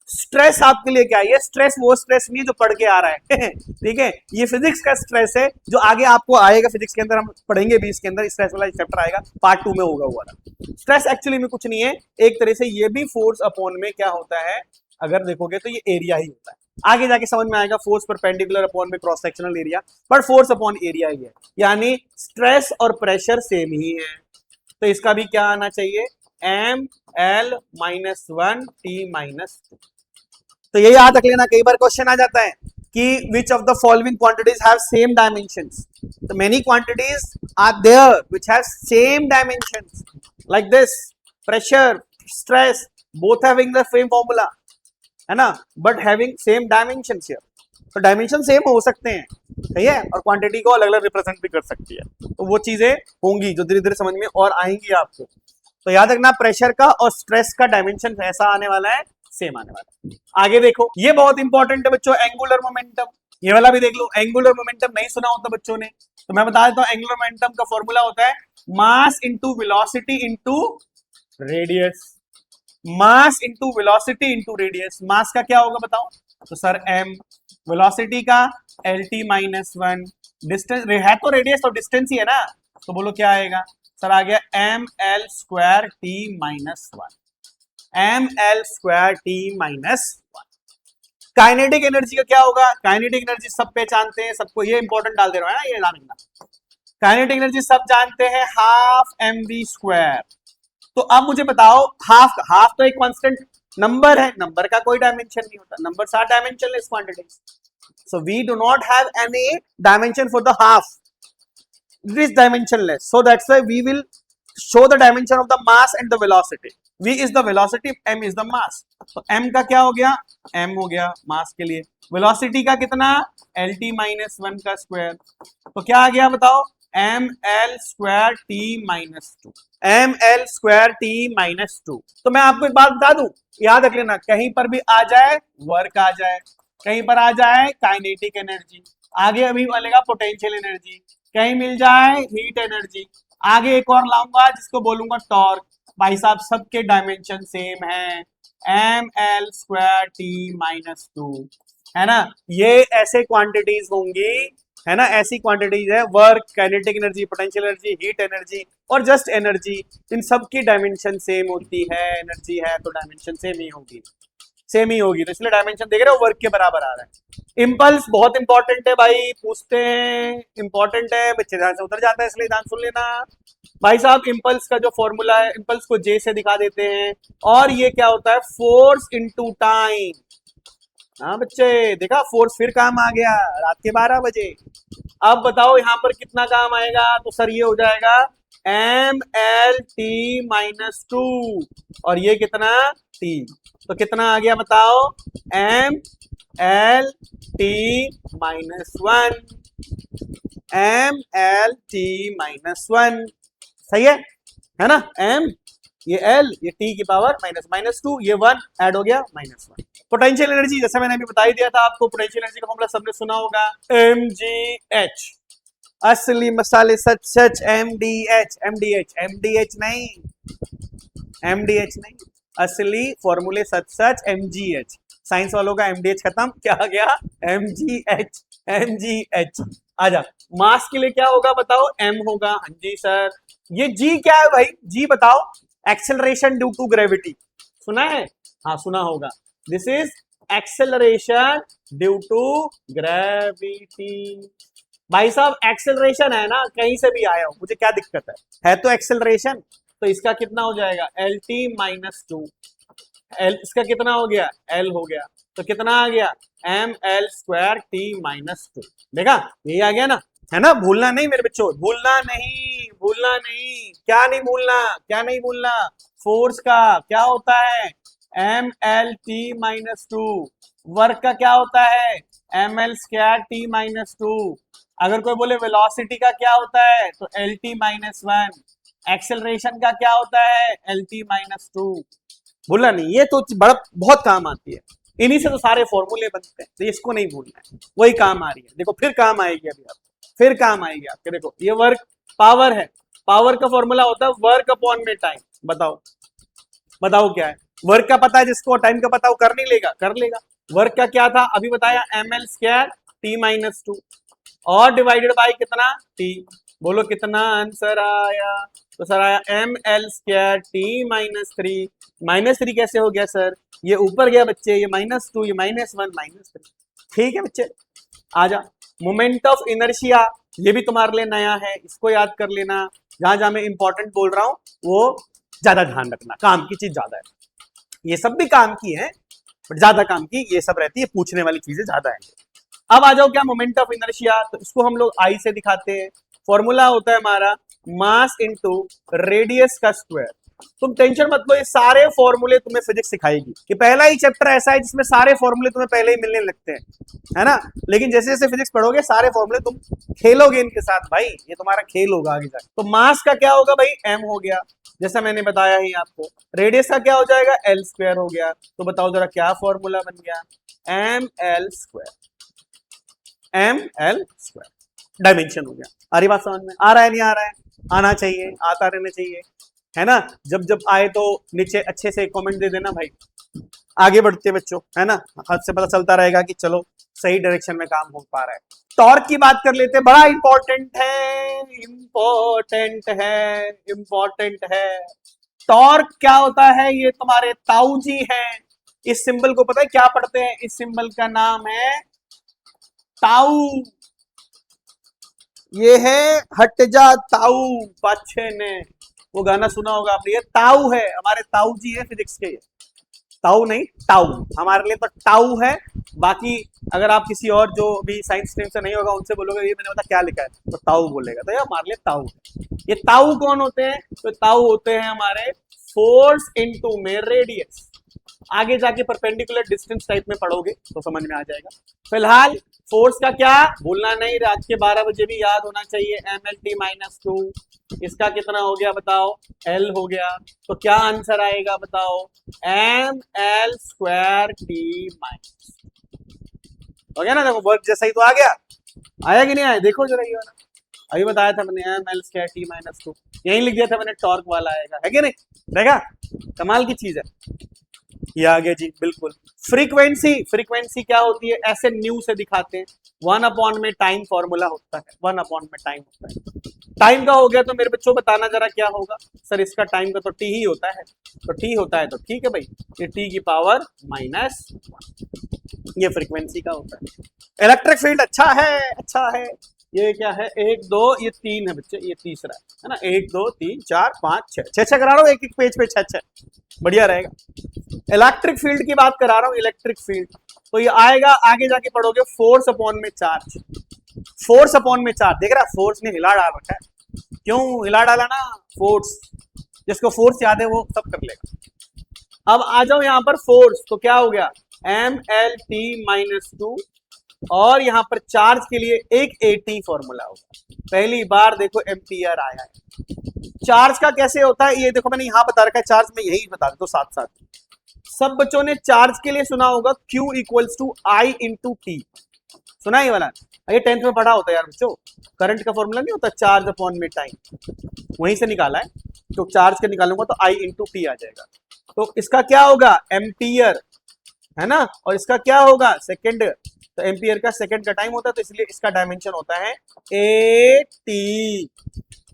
स्ट्रेस आपके लिए क्या है, ये स्ट्रेस वो स्ट्रेस नहीं है जो पढ़ के आ रहा है ठीक है, ये फिजिक्स का स्ट्रेस है जो आगे आपको आएगा, फिजिक्स के अंदर हम पढ़ेंगे भी, इसके अंदर स्ट्रेस वाला चैप्टर आएगा, पार्ट 2 में होगा हुआ। स्ट्रेस एक्चुअली में कुछ नहीं है, एक तरह से ये भी फोर्स अपॉन में क्या होता है, अगर देखोगे तो ये एरिया ही होता है, आगे जाके समझ में आएगा, फोर्स परपेंडिकुलर अपॉन में cross sectional area, but force upon area ही है, यानी स्ट्रेस और प्रेशर सेम ही है। तो इसका भी क्या आना चाहिए, ml-1 t-2। तो ये याद रख लेना, कई बार क्वेश्चन आ जाता है कि which of the following quantities have same dimensions, so many quantities are there which have same dimensions like this, pressure, stress, both having the same formula, है ना, but having same dimensions here, तो dimension same हो सकते हैं, सही है, और quantity को अलग अलग रिप्रेजेंट भी कर सकती है, तो वो चीजें होंगी जो धीरे धीरे समझ में और आएंगी आपको। तो याद रखना, प्रेशर का और स्ट्रेस का डायमेंशन ऐसा आने वाला है, सेम आने वाला है। आगे देखो, ये बहुत इंपॉर्टेंट है बच्चों, एंगुलर मोमेंटम, ये वाला भी देख लो, एंगुलर मोमेंटम नहीं सुना होता बच्चों ने, तो मैं बता देता हूँ, एंगुलर मोमेंटम का फॉर्मूला होता है mass into velocity into radius, mass into velocity into radius. Mass का क्या होगा बताओ, तो सर m, वेलोसिटी का lt-1, डिस्टेंस है तो रेडियस तो डिस्टेंस ही है ना, तो बोलो क्या आएगा सर, आ गया ml² t-1, ml² t-1। Kinetic energy का क्या होगा, काइनेटिक एनर्जी सब पहचानते हैं, सबको, ये इंपॉर्टेंट डाल दे रहा है ना, ये ध्यान रखना, काइनेटिक एनर्जी सब जानते हैं, हाफ mv²। तो अब मुझे बताओ, हाफ तो एक कांस्टेंट नंबर है, नंबर का कोई डायमेंशन नहीं होता, numbers are dimensionless quantities, so we do not have any dimension for the half, it is dimensionless, so that's why we will show the dimension of the mass and the velocity. v is the velocity, m is the mass, तो m का क्या हो गया, m हो गया मास के लिए, velocity का कितना, lt माइनस 1 का स्क्वायर, तो क्या आ गया बताओ, M L square T minus 2, M L square T minus 2। तो मैं आपको एक बात बता दूं, याद रख लेना, कहीं पर भी आ जाए वर्क आ जाए, कहीं पर आ जाए काइनेटिक एनर्जी, आगे अभी मिलेगा पोटेंशियल एनर्जी, कहीं मिल जाए हीट एनर्जी, आगे एक और लाऊंगा जिसको बोलूंगा टॉर्क। भाई साहब सबके डायमेंशन सेम है, M L square T minus 2, है ना, ये ऐसे क्वांटिटीज होंगी, है ना, ऐसी क्वांटिटीज है, work, kinetic energy, potential energy, heat energy और जस्ट एनर्जी, इन सब की डायमेंशन सेम होती है, एनर्जी है तो डायमेंशन सेम ही होगी, सेम ही होगी, तो इसलिए डायमेंशन देख रहे हो वर्क के बराबर आ रहा है। इंपल्स बहुत इंपॉर्टेंट है भाई, पूछते हैं, इंपॉर्टेंट है, बच्चे ध्यान से उतर जाता है, इसलिए ध्यान सुन लेना भाई साहब। इंपल्स का जो फॉर्मूला है, इंपल्स को जे से दिखा देते हैं, और ये क्या होता है, फोर्स इनटू टाइम। हाँ बच्चे, देखा फोर्स फिर काम आ गया रात के 12 बजे। अब बताओ यहाँ पर कितना काम आएगा, तो सर ये हो जाएगा एम एल टी माइनस 2, और ये कितना टी, तो कितना आ गया बताओ, M L T minus 1, M L T minus 1, सही है ना, एम ये एल, ये टी की पावर माइनस 2, ये 1 ऐड हो गया -1। पोटेंशियल एनर्जी जैसे मैंने अभी बता ही दिया था आपको, पोटेंशियल एनर्जी का फॉर्मूला सबने सुना होगा, mgh, असली मसाले सच सच mdh, mdh, mdh नहीं, mdh नहीं, असली फॉर्मूले सच सच mgh, साइंस वालों का mdh खत्म, क्या आ गया mgh, mgh। आजा, मास के लिए क्या होगा बताओ, m होगा, हाँ जी सर। ये g क्या है भाई, g बताओ, एक्सेलरेशन ड्यू टू ग्रेविटी, सुना है, हाँ सुना होगा, this is acceleration due to gravity. भाई साहब एक्सेलरेशन है ना, कहीं से भी आया हो, मुझे क्या दिक्कत है तो एक्सेलरेशन, तो इसका कितना हो जाएगा एल टी माइनस 2, एल इसका कितना हो गया, एल हो गया, तो कितना आ गया M L square T minus 2, देखा यही आ गया ना, है ना, भूलना नहीं मेरे बच्चों, भूलना नहीं, भूलना नहीं, क्या नहीं भूलना, क्या नहीं भूलना, फोर्स का क्या होता है M L T minus 2, work का क्या होता है M L square T minus 2, अगर कोई बोले वेलोसिटी का क्या होता है तो एल टी माइनस 1, एक्सेलरेशन का क्या होता है एल टी माइनस 2, भूलना नहीं, ये तो बड़ा बहुत काम आती है, इन्हीं से तो सारे फॉर्मूले बनते हैं, तो इसको नहीं भूलना है, वही काम आ रही है, देखो फिर काम आएगी अभी आपको, फिर काम आएगी आपके, देखो ये वर्क पावर है, पावर का फॉर्मूला होता है वर्क अपॉन में टाइम, बताओ बताओ क्या है, वर्क का पता है जिसको, टाइम का पता, वो कर नहीं लेगा, कर लेगा, वर्क का क्या था अभी बताया M L square T minus 2 और डिवाइडेड बाय कितना टी, बोलो कितना आंसर आया, तो सर आया M L square T minus 3, -3 कैसे हो गया सर, ये ऊपर गया बच्चे, ये -2, ये -1 -3, ठीक है बच्चे। आजा, मोमेंट ऑफ इनर्शिया, ये भी तुम्हारे लिए नया है, इसको याद कर लेना, जहां जहां मैं इंपॉर्टेंट बोल रहा हूं वो ज्यादा ध्यान रखना, काम की चीज ज्यादा है, ये सब भी काम की है बट ज्यादा काम की ये सब रहती है, पूछने वाली चीजें ज्यादा है। अब आ जाओ क्या मोमेंट ऑफ इनर्शिया, तो इसको हम लोग आई से दिखाते हैं, फॉर्मूला होता है हमारा मास इनटू रेडियस का स्क्वायर। तुम टेंशन मत लो, ये सारे फॉर्मूले तुम्हें फिजिक्स सिखाएगी, कि पहला ही चैप्टर ऐसा है जिसमें सारे फॉर्मूले तुम्हें पहले ही मिलने लगते हैं, है ना, लेकिन जैसे जैसे फिजिक्स पढ़ोगे सारे फॉर्मूले तुम खेलोगे इनके साथ, भाई ये तुम्हारा खेल होगा आगे जाके। तो मास का क्या होगा भाई एम हो गया, जैसा मैंने बताया ही आपको, रेडियस का क्या हो जाएगा एल स्क्वायर हो गया, तो बताओ जरा क्या फॉर्मूला बन गया M L square, M L square, dimension हो गया। आ रही बात समझ में, आ रहा है नहीं आ रहा है, आना चाहिए, आता रहना चाहिए, है ना, जब जब आए तो नीचे अच्छे से कमेंट दे देना भाई, आगे बढ़ते बच्चों, है ना, हाथ से पता चलता रहेगा कि चलो सही डायरेक्शन में काम हो पा रहा है। टॉर्क की बात कर लेते हैं, बड़ा इंपॉर्टेंट है, इंपॉर्टेंट है, इंपॉर्टेंट है। टॉर्क क्या होता है, ये तुम्हारे ताऊ जी हैं, इस सिंबल को पता है क्या पढ़ते हैं, इस सिंबल का नाम है ताऊ, ये है हट जा ताऊ, पाछे ने वो गाना सुना होगा आपने, ये ताऊ है, हमारे ताऊ जी है फिजिक्स के, ताऊ नहीं, टाउ, हमारे लिए तो टाउ है। बाकी अगर आप किसी और जो भी साइंस स्ट्रीम से नहीं होगा उनसे बोलोगे ये मैंने पता क्या लिखा है, तो ताऊ बोलेगा, तो ये हमारे लिए ताऊ है। ये ताऊ कौन होते हैं? तो ताऊ होते हैं हमारे फोर्स इनटू में रेडियस। आगे जाके परपेंडिकुलर डिस्टेंस टाइप में पढ़ोगे तो समझ में आ जाएगा। फिलहाल फोर्स का क्या भूलना नहीं, रात के 12 बजे भी याद होना चाहिए, mlt-2। इसका कितना हो गया बताओ? L हो गया। तो क्या आंसर आएगा बताओ? ml²t माइनस, हो गया ना? देखो वर्क जैसा ही तो आ गया, आया कि नहीं आया? देखो जरा ये वाला अभी बताया था मैंने, ml²t-2 यही लिख दिया था मैंने, टॉर्क वाला आएगा, है कि नहीं? देखा, कमाल की चीज है ये। आ गया जी, बिल्कुल। फ्रीक्वेंसी, फ्रीक्वेंसी क्या होती है? ऐसे न्यू से दिखाते हैं, 1 में टाइम फॉर्मूला होता है, 1 में टाइम होता है। टाइम का हो गया तो मेरे बच्चों बताना जरा क्या होगा? सर इसका टाइम का तो टी ही होता है, तो टी होता है तो ठीक है भाई, ये टी की पावर -1, ये फ्रीक्वेंसी का होता है। इलेक्ट्रिक फील्ड अच्छा है, अच्छा है। ये क्या है? 1 2, ये 3 है बच्चे, ये तीसरा है ना? 1 2 3 4 5 6 6 करा रहा हूँ, एक एक पेज पे 6 बढ़िया रहेगा। इलेक्ट्रिक फील्ड की बात करा रहा हूँ, इलेक्ट्रिक फील्ड तो ये आएगा, आगे जाके पढ़ोगे, फोर्स अपॉन में चार्ज। फोर्स अपॉन में चार्ज, देख रहा फोर्स ने हिला डाल रखा है, क्यों हिला डाला ना? फोर्स, जिसको फोर्स याद है वो सब कर लेगा। अब आ जाओ यहाँ पर फोर्स, तो क्या हो गया? mlt-2, और यहाँ पर चार्ज के लिए एक AT फॉर्मूला होगा। पहली बार देखो एम्पियर आया है। चार्ज का कैसे होता है ये देखो, मैंने यहाँ बता रखा है, चार्ज में यही बता देता हूँ साथ साथ। सब बच्चों ने चार्ज के लिए सुना होगा Q = I × T, सुना ये वाला? ये 10th में पढ़ा होता है यार बच्चों, करंट का फॉर्मूला नहीं होता, चार्ज अपॉन में टाइम, वहीं से निकाला है। तो चार्ज के निकालूंगा तो I × T आ जाएगा। तो इसका क्या होगा? एम्पियर, है ना? और इसका क्या होगा? सेकेंड, तो एम्पियर का सेकंड का टाइम होता है, तो इसलिए इसका डायमेंशन होता है AT।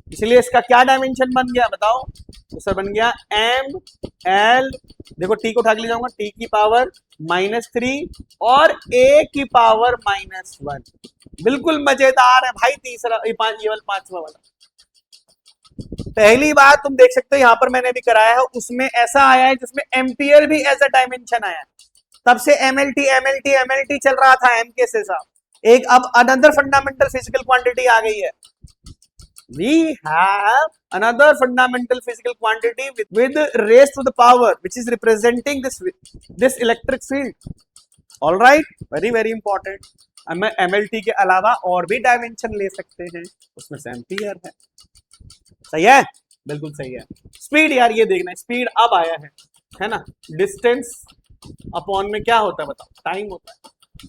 इसलिए इसका क्या डायमेंशन बन गया बताओ? तो सर बन गया ml, देखो टी को उठा के ले जाऊंगा, टी की पावर -3 और a की पावर -1। बिल्कुल मजेदार है भाई। तीसरा ये पांचवा वाला, पहली बार तुम देख सकते हो यहाँ पर मैंने भी कराया है, उसमें ऐसा आया है जिसमें एम्पियर भी एज अ डायमेंशन आया है। तब से MLT चल रहा था एम के से साथ। एक अब अनदर फंडामेंटल फिजिकल क्वांटिटी आ गई है। We have another fundamental physical quantity with raised to the power, which is representing this electric field. All right, very important. MLT के अलावा और भी डायमेंशन ले सकते हैं, उसमें से एम्पियर है। सही है, बिल्कुल सही है। स्पीड यार ये देखना, स्पीड अब आया है ना? डिस्टेंस अपॉन में क्या होता है बताओ? टाइम होता है।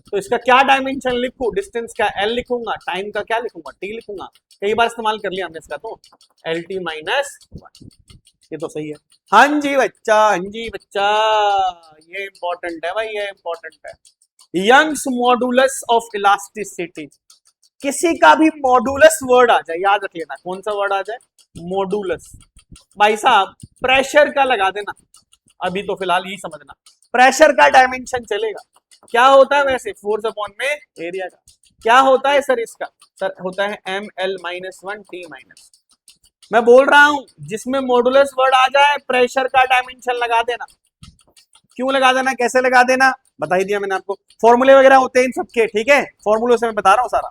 तो इसका क्या डायमेंशन लिखूं? डिस्टेंस का L लिखूंगा, टाइम का क्या लिखूंगा? T लिखूंगा। कई बार इस्तेमाल कर लिया हमने इसका, तो LT-1, ये तो सही है। हाँ जी बच्चा, हाँ जी बच्चा, ये इंपॉर्टेंट है भाई, ये इंपॉर्टेंट है। यंग्स मॉडुलस ऑफ इलास्टिसिटी, किसी का भी मॉडुलस वर्ड आ जाए याद रख लेना। कौन सा वर्ड आ जाए? मॉडुलस। भाई साहब प्रेशर का लगा देना, अभी तो फिलहाल यही समझना, प्रेशर का डायमेंशन चलेगा। क्या होता है वैसे? फोर्स अपॉन में एरिया का। क्या होता है सर इसका? सर होता है ml-1t-। मैं बोल रहा हूं जिसमें मॉडुलस वर्ड आ जाए प्रेशर का डायमेंशन लगा देना। क्यों लगा देना, कैसे लगा देना बता ही दिया मैंने आपको। फॉर्मूले वगैरह होते हैं इन सबके, ठीक है, फॉर्मूलों से मैं बता रहा हूं सारा,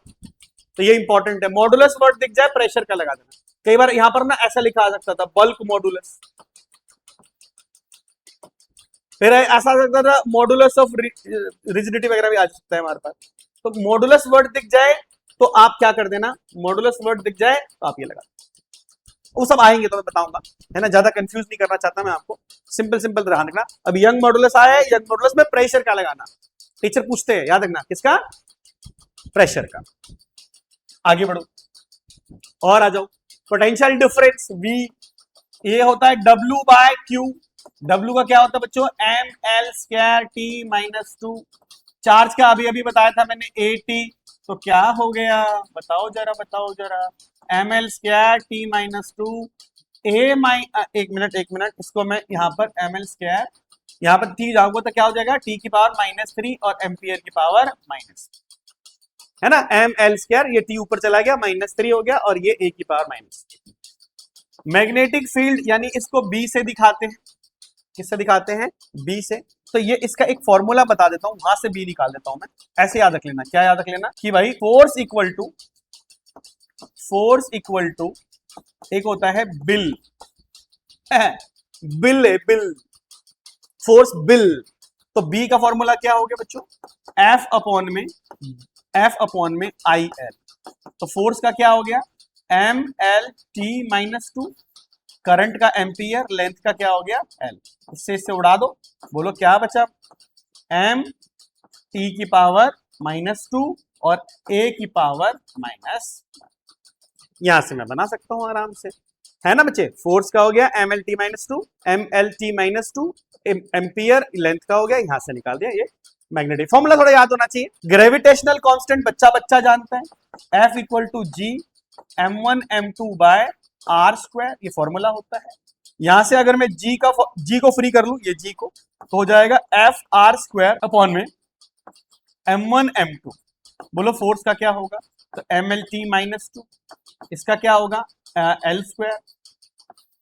तो ये इंपॉर्टेंट है। मॉडुलस वर्ड दिख जाए प्रेशर का लगा देना। कई बार यहां पर ना ऐसा लिखा आ सकता था, बल्क मॉडुलस, फिर ऐसा सकता था मॉडुलस ऑफ रिजिडिटी वगैरह भी आ सकता है हमारे पास। तो मॉडुलस वर्ड दिख जाए तो आप क्या कर देना, मॉडुलस वर्ड दिख जाए तो आप ये लगा, वो सब आएंगे तो मैं बताऊंगा, है ना? ज्यादा कंफ्यूज नहीं करना चाहता मैं आपको, सिंपल सिंपल ध्यान रखना। अब यंग मॉडुलस आया है, यंग मॉडुलस में प्रेशर का लगाना, टीचर पूछते हैं, याद रखना किसका? प्रेशर का। आगे बढ़ो और आ जाओ, पोटेंशियल डिफरेंस V, ये होता है W/Q। W का क्या होता है बच्चों? ml²t-2। चार्ज का अभी अभी बताया था मैंने AT, तो क्या हो गया बताओ जरा, बताओ जरा, ml²t-2 एक मिनट, इसको मैं यहाँ पर ml², यहाँ पर t जाऊंगा तो क्या हो जाएगा? t की पावर -3 और एम्पियर की पावर माइनस, है ना? ml², ये t ऊपर चला गया, -3 हो गया, और ये a की पावर माइनस। मैग्नेटिक फील्ड यानी इसको B से दिखाते हैं, किससे दिखाते हैं? बी से। तो ये इसका एक फॉर्मूला बता देता हूं, वहां से बी निकाल देता हूं मैं। ऐसे याद रख लेना, क्या याद रख लेना कि भाई फोर्स इक्वल टू एक होता है बिल, बिल है बिल, फोर्स बिल। तो बी का फॉर्मूला क्या हो गया बच्चों? एफ अपॉन में आई एल। तो फोर्स का क्या हो गया? M L T minus two, current का एम्पियर, लेंथ का क्या हो गया? एल। इससे उड़ा दो, बोलो क्या बचा? एम टी की पावर माइनस टू और ए की पावर माइनस, यहां से मैं बना सकता हूं आराम से, है ना बच्चे? फोर्स का हो गया M L T minus two, ampere length का हो गया, यहां से निकाल दिया ये मैग्नेटिक। फॉर्मूला थोड़ा याद होना चाहिए। ग्रेविटेशनल कांस्टेंट बच्चा जानता है, F equal to G m1 m2 by R square, ये फॉर्मूला होता है। यहां से अगर मैं जी को फ्री कर लूं, ये जी को, तो हो जाएगा एफ आर स्क्वायर अपॉन में m1 m2। बोलो फोर्स का क्या होगा? तो M L T minus two, इसका क्या होगा? L square.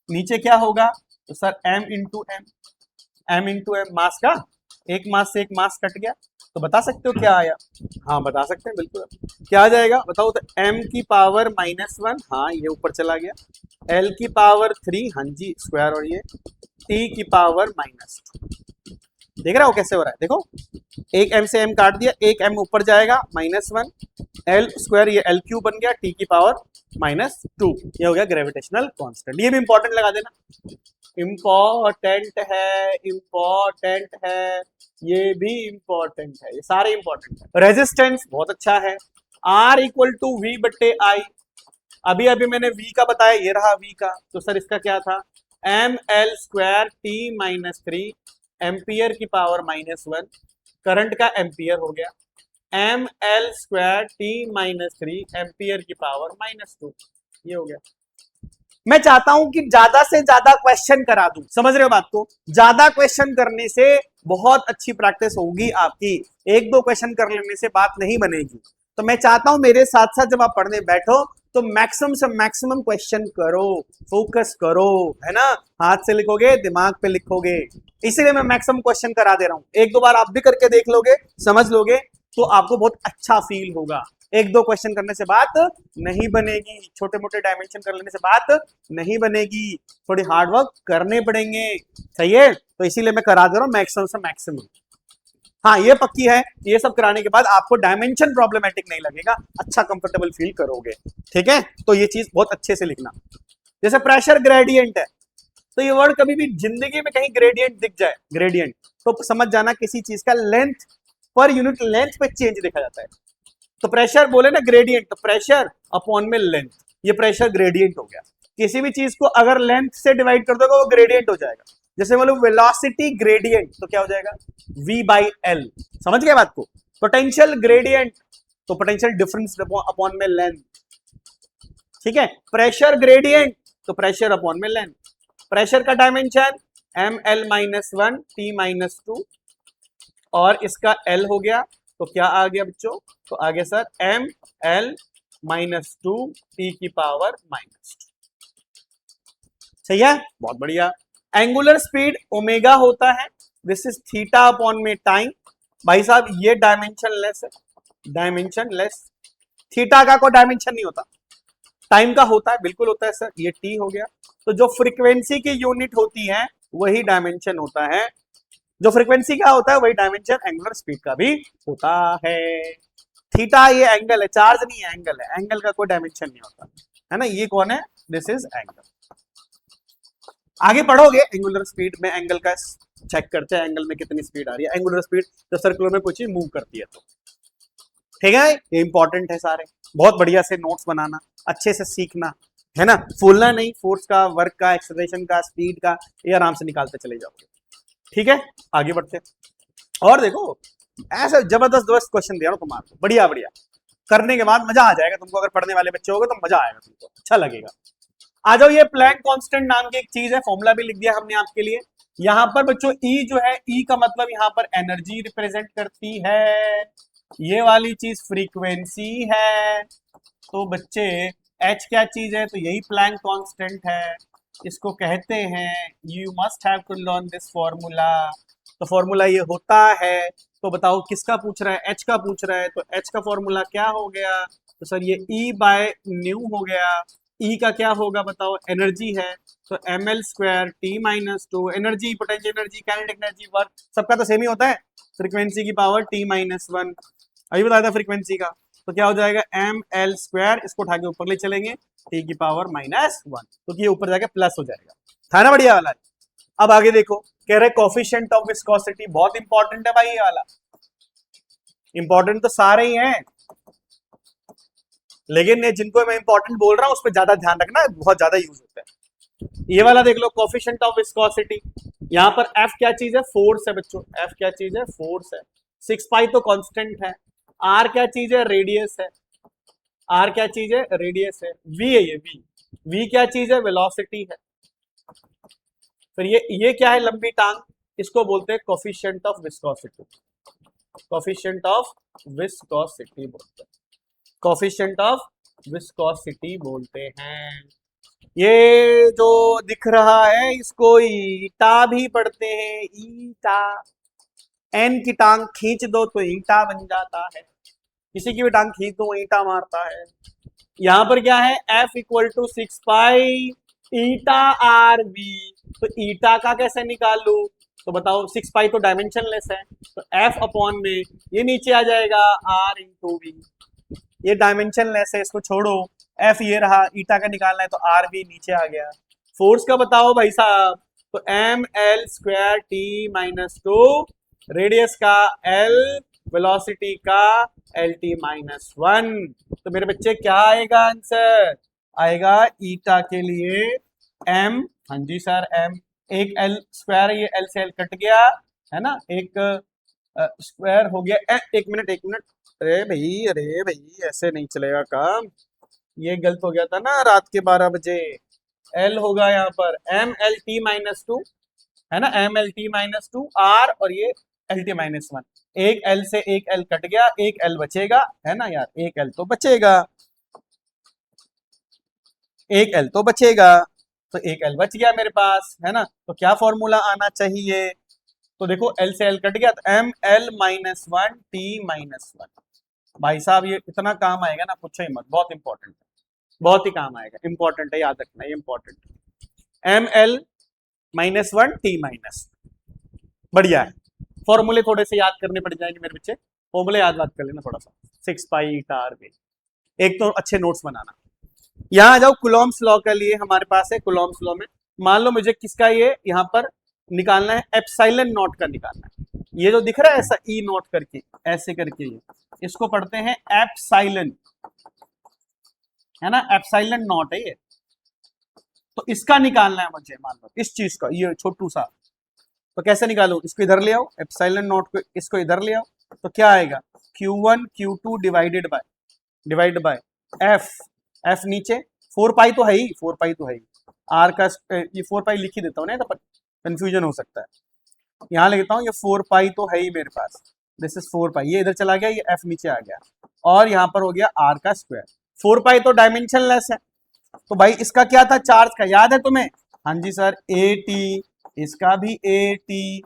नीचे क्या होगा? तो sir m into M, mass का, एक मास से एक मास कट गया, तो बता सकते हो क्या आया? हाँ बता सकते हैं बिल्कुल। क्या आ जाएगा बताओ? तो m की पावर -1, हाँ ये ऊपर चला गया, l की पावर 3, हाँ जी स्क्वायर, और ये t की पावर -2। देख रहा हो कैसे हो रहा है? देखो, एक m से m काट दिया, एक m ऊपर जाएगा -1, l स्क्वायर, ये l क्यूब बन गया, t की पावर -2। ये हो गया ग्रेविटेशनल कांस्टेंट। ये भी इंपॉर्टेंट लगा देना, इंपॉर्टेंट है, ये भी इंपॉर्टेंट है, ये सारे इंपॉर्टेंट है। रेजिस्टेंस बहुत अच्छा है, R इक्वल टू वी बट्टे आई। अभी मैंने V का बताया, ये रहा V का, तो सर इसका क्या था? M L square T minus 3, ampere की पावर -1, करंट का एम्पियर हो गया, M L square T minus 3, ampere की पावर -2, ये हो गया। मैं चाहता हूं कि ज्यादा से ज्यादा क्वेश्चन करा दूं, समझ रहे हो बात को? ज्यादा क्वेश्चन करने से बहुत अच्छी प्रैक्टिस होगी आपकी, एक दो क्वेश्चन कर लेने से बात नहीं बनेगी। तो मैं चाहता हूं मेरे साथ साथ जब आप पढ़ने बैठो तो मैक्सिमम से मैक्सिमम क्वेश्चन करो, फोकस करो, है ना? हाथ से लिखोगे, दिमाग पे लिखोगे, इसीलिए मैं मैक्सिमम क्वेश्चन करा दे रहा हूं। एक दो बार आप भी करके देख लोगे, समझ लोगे, तो आपको बहुत अच्छा फील होगा। एक दो क्वेश्चन करने से बात नहीं बनेगी, छोटे मोटे डायमेंशन कर लेने से बात नहीं बनेगी, थोड़ी हार्ड वर्क करने पड़ेंगे, सही है? तो इसीलिए मैं करा दे रहा हूं मैक्सिमम से मैक्सिमम। हाँ ये पक्की है, ये सब कराने के बाद आपको डायमेंशन प्रॉब्लमेटिक नहीं लगेगा, अच्छा कंफर्टेबल फील करोगे, ठीक है? तो ये चीज बहुत अच्छे से लिखना। जैसे प्रेशर ग्रेडियंट है, तो ये वर्ड कभी भी जिंदगी में कहीं ग्रेडियंट दिख जाए, ग्रेडियंट, तो समझ जाना किसी चीज का लेंथ पर यूनिट लेंथ पे चेंज देखा जाता है। तो प्रेशर बोले ना ग्रेडियंट, तो प्रेशर अपॉन में लेंथ, ये प्रेशर ग्रेडियंट हो गया। किसी भी चीज को अगर लेंथ से डिवाइड कर दोगे वो ग्रेडियंट हो जाएगा। जैसे बोलो वेलोसिटी ग्रेडियंट, तो क्या हो जाएगा? v by L. समझ गए बात को? पोटेंशियल ग्रेडियंट, तो पोटेंशियल डिफरेंस अपॉन में लेंथ, ठीक है? प्रेशर ग्रेडियंट, तो प्रेशर अपॉन में लेंथ। प्रेशर का डायमेंशन ml-1 t-2, और इसका L हो गया, तो क्या आ गया बच्चों? तो आ गया सर ml-2 t की पावर -2। सही है? बहुत बढ़िया। एंगुलर स्पीड ओमेगा होता है, दिस इज थीटा अपॉन में टाइम। भाई साहब ये डायमेंशन लेस है, डायमेंशन लेस। थीटा का कोई डायमेंशन नहीं होता, टाइम का होता है, बिल्कुल होता है सर। ये टी हो गया। तो जो फ्रीक्वेंसी की यूनिट होती है वही डायमेंशन होता है, जो फ्रीक्वेंसी का होता है वही डायमेंशन एंगुलर स्पीड का भी होता है। थीटा ये एंगल है, चार्ज नहीं है, एंगल है, एंगल का कोई डायमेंशन नहीं होता, है ना? ये कौन है? This is angle. आगे पढ़ोगे एंगुलर स्पीड में, एंगल का चेक करते हैं, एंगल में कितनी स्पीड आ रही है। एंगुलर स्पीड तो सर्कुलर में कोई चीज मूव करती है, तो ठीक है, ये इंपॉर्टेंट है सारे। बहुत बढ़िया से नोट्स बनाना, अच्छे से सीखना, है ना? फूलना नहीं, फोर्स का, वर्क का, एक्सेलरेशन का, स्पीड का, ये आराम से निकालते चले जाओगे, ठीक है? आगे बढ़ते। और देखो ऐसे जबरदस्त दोस्त क्वेश्चन दिया तुम्हारे, बढ़िया बढ़िया, करने के बाद मजा आ जाएगा तुमको। अगर पढ़ने वाले बच्चे होगे तो मजा आएगा तुमको, अच्छा लगेगा। आ जाओ, ये प्लैंक कांस्टेंट नाम की एक चीज है, फॉर्मूला भी लिख दिया हमने आपके लिए। यहां पर बच्चों E जो है, E का मतलब यहां पर एनर्जी रिप्रेजेंट करती है, ये वाली चीज फ्रीक्वेंसी है। तो बच्चे H क्या चीज है? तो यही प्लैंक कांस्टेंट है। इसको कहते हैं, you must have to learn this formula. तो फॉर्मूला ये होता है, तो बताओ किसका पूछ रहा है, एच का पूछ रहा है, तो एच का फॉर्मूला क्या हो गया, तो सर ये ई बाय न्यू हो गया। ई का क्या होगा बताओ, एनर्जी है, तो M L square T minus two, energy potential energy kinetic energy work सबका तो सेम ही होता है, फ्रीक्वेंसी की पावर टी माइनस वन, अभी बताया था फ्रीक्वेंसी का, तो क्या हो जाएगा एम एल स्क्वायर, इसको उठा के ऊपर ले चलेंगे टी की पावर माइनस वन, तो ये ऊपर जाके प्लस हो जाएगा, था ना बढ़िया वाला। अब आगे देखो, कह रहे कोफिशिएंट ऑफ विस्कोसिटी, बहुत इंपॉर्टेंट है भाई ये वाला, इंपॉर्टेंट तो सारे ही हैं, लेकिन जिनको मैं इंपॉर्टेंट बोल रहा हूं उस पर ज्यादा ध्यान रखना, बहुत ज्यादा यूज होता है। ये वाला देख लो, कोफिशिएंट ऑफ विस्कोसिटी, यहाँ पर एफ क्या चीज है, फोर्स है बच्चों, एफ क्या चीज है, फोर्स है, 6 पाई तो कांस्टेंट है, आर क्या चीज है, रेडियस है, आर क्या चीज है, रेडियस है, वी है ये वी, वी क्या चीज है, वेलोसिटी है, फिर ये क्या है, लंबी टांग, इसको बोलते हैं coefficient of viscosity, coefficient of viscosity बोलते हैं, कोफिशिएंट ऑफ विस्कोसिटी बोलते हैं। ये जो दिख रहा है इसको ईटा भी पढ़ते हैं, ईटा, एन की टांग खींच दो तो ईटा बन जाता है, किसी की भी टांग खींच दो ईटा मारता है। यहां पर क्या है, F equal to 6 pi eta R V, तो ईटा का कैसे निकालू, तो बताओ 6 पाई तो डायमेंशनलेस है, तो एफ अपॉन में ये नीचे आ जाएगा आर इंटू वी, ये डायमेंशनलेस है इसको छोड़ो, एफ ये रहा, ईटा का निकालना है तो आर भी नीचे आ गया। फोर्स का बताओ भाई साहब, तो M L square T minus two, radius का एल, वेलोसिटी का एल टी माइनस वन, तो मेरे बच्चे क्या आएगा आंसर, आएगा ईटा के लिए एम, हाँ जी सर एम, एक एल स्क्वायर, ये एल से एल कट गया है ना, एक स्क्वायर हो गया, एक मिनट एक मिनट, अरे भाई ऐसे नहीं चलेगा काम, ये गलत हो गया था ना रात के 12 बजे, एल होगा यहाँ पर M L T minus two, है ना, M L T minus two R, और ये एल टी माइनस वन, एक एल से एक एल कट गया, एक एल बचेगा, है ना यार, एक एल तो बचेगा, एक एल तो बचेगा, तो एक एल बच गया मेरे पास, है ना, तो क्या फॉर्मूला आना चाहिए, तो देखो एल से एल कट गया, तो M L minus one T minus one, भाई साहब ये इतना काम आएगा ना पूछो ही मत, बहुत इंपॉर्टेंट है, बहुत ही काम आएगा, इंपॉर्टेंट है, याद रखना ये इंपॉर्टेंट है, M L minus one T minus, बढ़िया है, फॉर्मूले थोड़े से याद करने पड़ जाएंगे मेरे बच्चे, फॉर्मूले याद कर लेना थोड़ा सा, 6 पाई ईटा आर वी, एक तो अच्छे नोट्स बनाना। यहाँ आ जाओ, कुलॉम्स लॉ के लिए हमारे पास है, कुलॉम्स लॉ में मान लो मुझे किसका ये यहाँ पर निकालना है, एप्सिलॉन नॉट का निकालना है, ये जो दिख रहा है ऐसा ई नॉट करके ऐसे करके, ये इसको पढ़ते हैं एप्सिलॉन, है ना, एप्सिलॉन नॉट है ये, तो इसका निकालना है मुझे, मान लो इस चीज का, ये छोटू सा, तो कैसे निकालू, इसको इधर ले आओ, एप्सिलॉन नॉट को इसको इधर ले आओ, तो क्या आएगा Q1 Q2 divide by F, F नीचे 4 पाई तो है ही, 4 पाई तो है ही, आर का ये 4 पाई लिख ही देता हूँ ना, तो कंफ्यूजन हो सकता है, यहाँ लिखता हूँ ये 4 पाई तो है ही मेरे पास, दिस इज 4 पाई, ये इधर चला गया, ये एफ नीचे आ गया, और यहाँ पर हो गया आर का स्क्वायर, 4 पाई तो डायमेंशनलेस है, तो भाई इसका क्या था, चार्ज का, याद है तुम्हें, हाँ जी सर ए टी, इसका भी ए टी,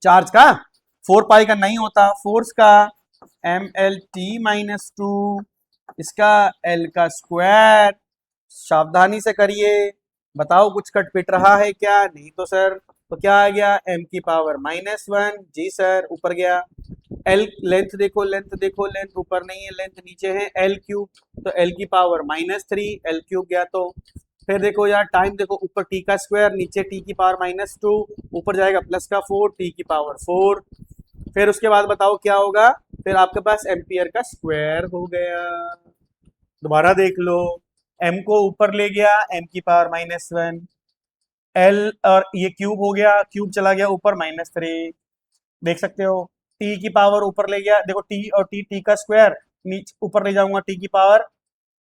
चार्ज का 4 पाई का नहीं होता, फोर्स का M L T minus two, इसका एल का स्क्वायर, सावधानी से करिए, बताओ कुछ कटपिट रहा है क्या, नहीं तो सर, तो क्या आ गया एम की पावर माइनस वन, जी सर ऊपर गया, एल लेंथ देखो, लेंथ ऊपर नहीं है, लेंथ नीचे है, एल क्यूब, तो एल की power minus three, L cube गया, तो फिर देखो यार टाइम देखो, ऊपर टी का स्क्वायर, नीचे टी की पावर माइनस टू, ऊपर जाएगा प्लस का 4, टी की पावर 4, फिर उसके बाद बताओ क्या होगा, फिर आपके पास एम्पियर का स्क्वायर हो गया, दोबारा देख लो, एम को ऊपर ले गया, एम की पावर माइनस वन, एल और ये क्यूब हो गया, क्यूब चला गया ऊपर माइनस थ्री, देख सकते हो, टी की पावर ऊपर ले गया, देखो टी और टी का स्क्वायर, नीचे ऊपर ले जाऊंगा टी की पावर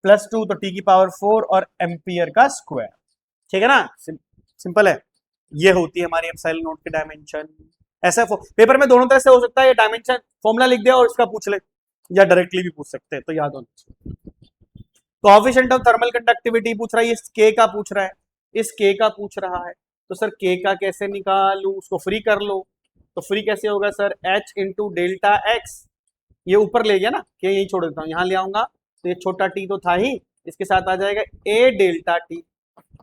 प्लस टू, तो टी की पावर 4 और एम्पियर का स्क्वायर, ठीक है ना, सिंपल है, ये होती है हमारी एप्सिलॉन नॉट की डायमेंशन। ऐसा पेपर में दोनों तरह से हो सकता है, ये डायमेंशन फॉर्मूला लिख दिया और इसका पूछ ले, या डायरेक्टली भी पूछ सकते हैं, तो याद होना चाहिए। कोएफिशिएंट ऑफ थर्मल कंडक्टिविटी पूछ रहा है, ये के का पूछ रहा है, इस k का पूछ रहा है, तो सर k का कैसे निकालूं, उसको फ्री कर लो। तो फ्री कैसे होगा sir, h into delta x, ये ऊपर ले गया ना, k यही छोड़ देता हूँ, यहाँ ले आऊंगा तो ये छोटा t तो था ही, इसके साथ आ जाएगा a डेल्टा t।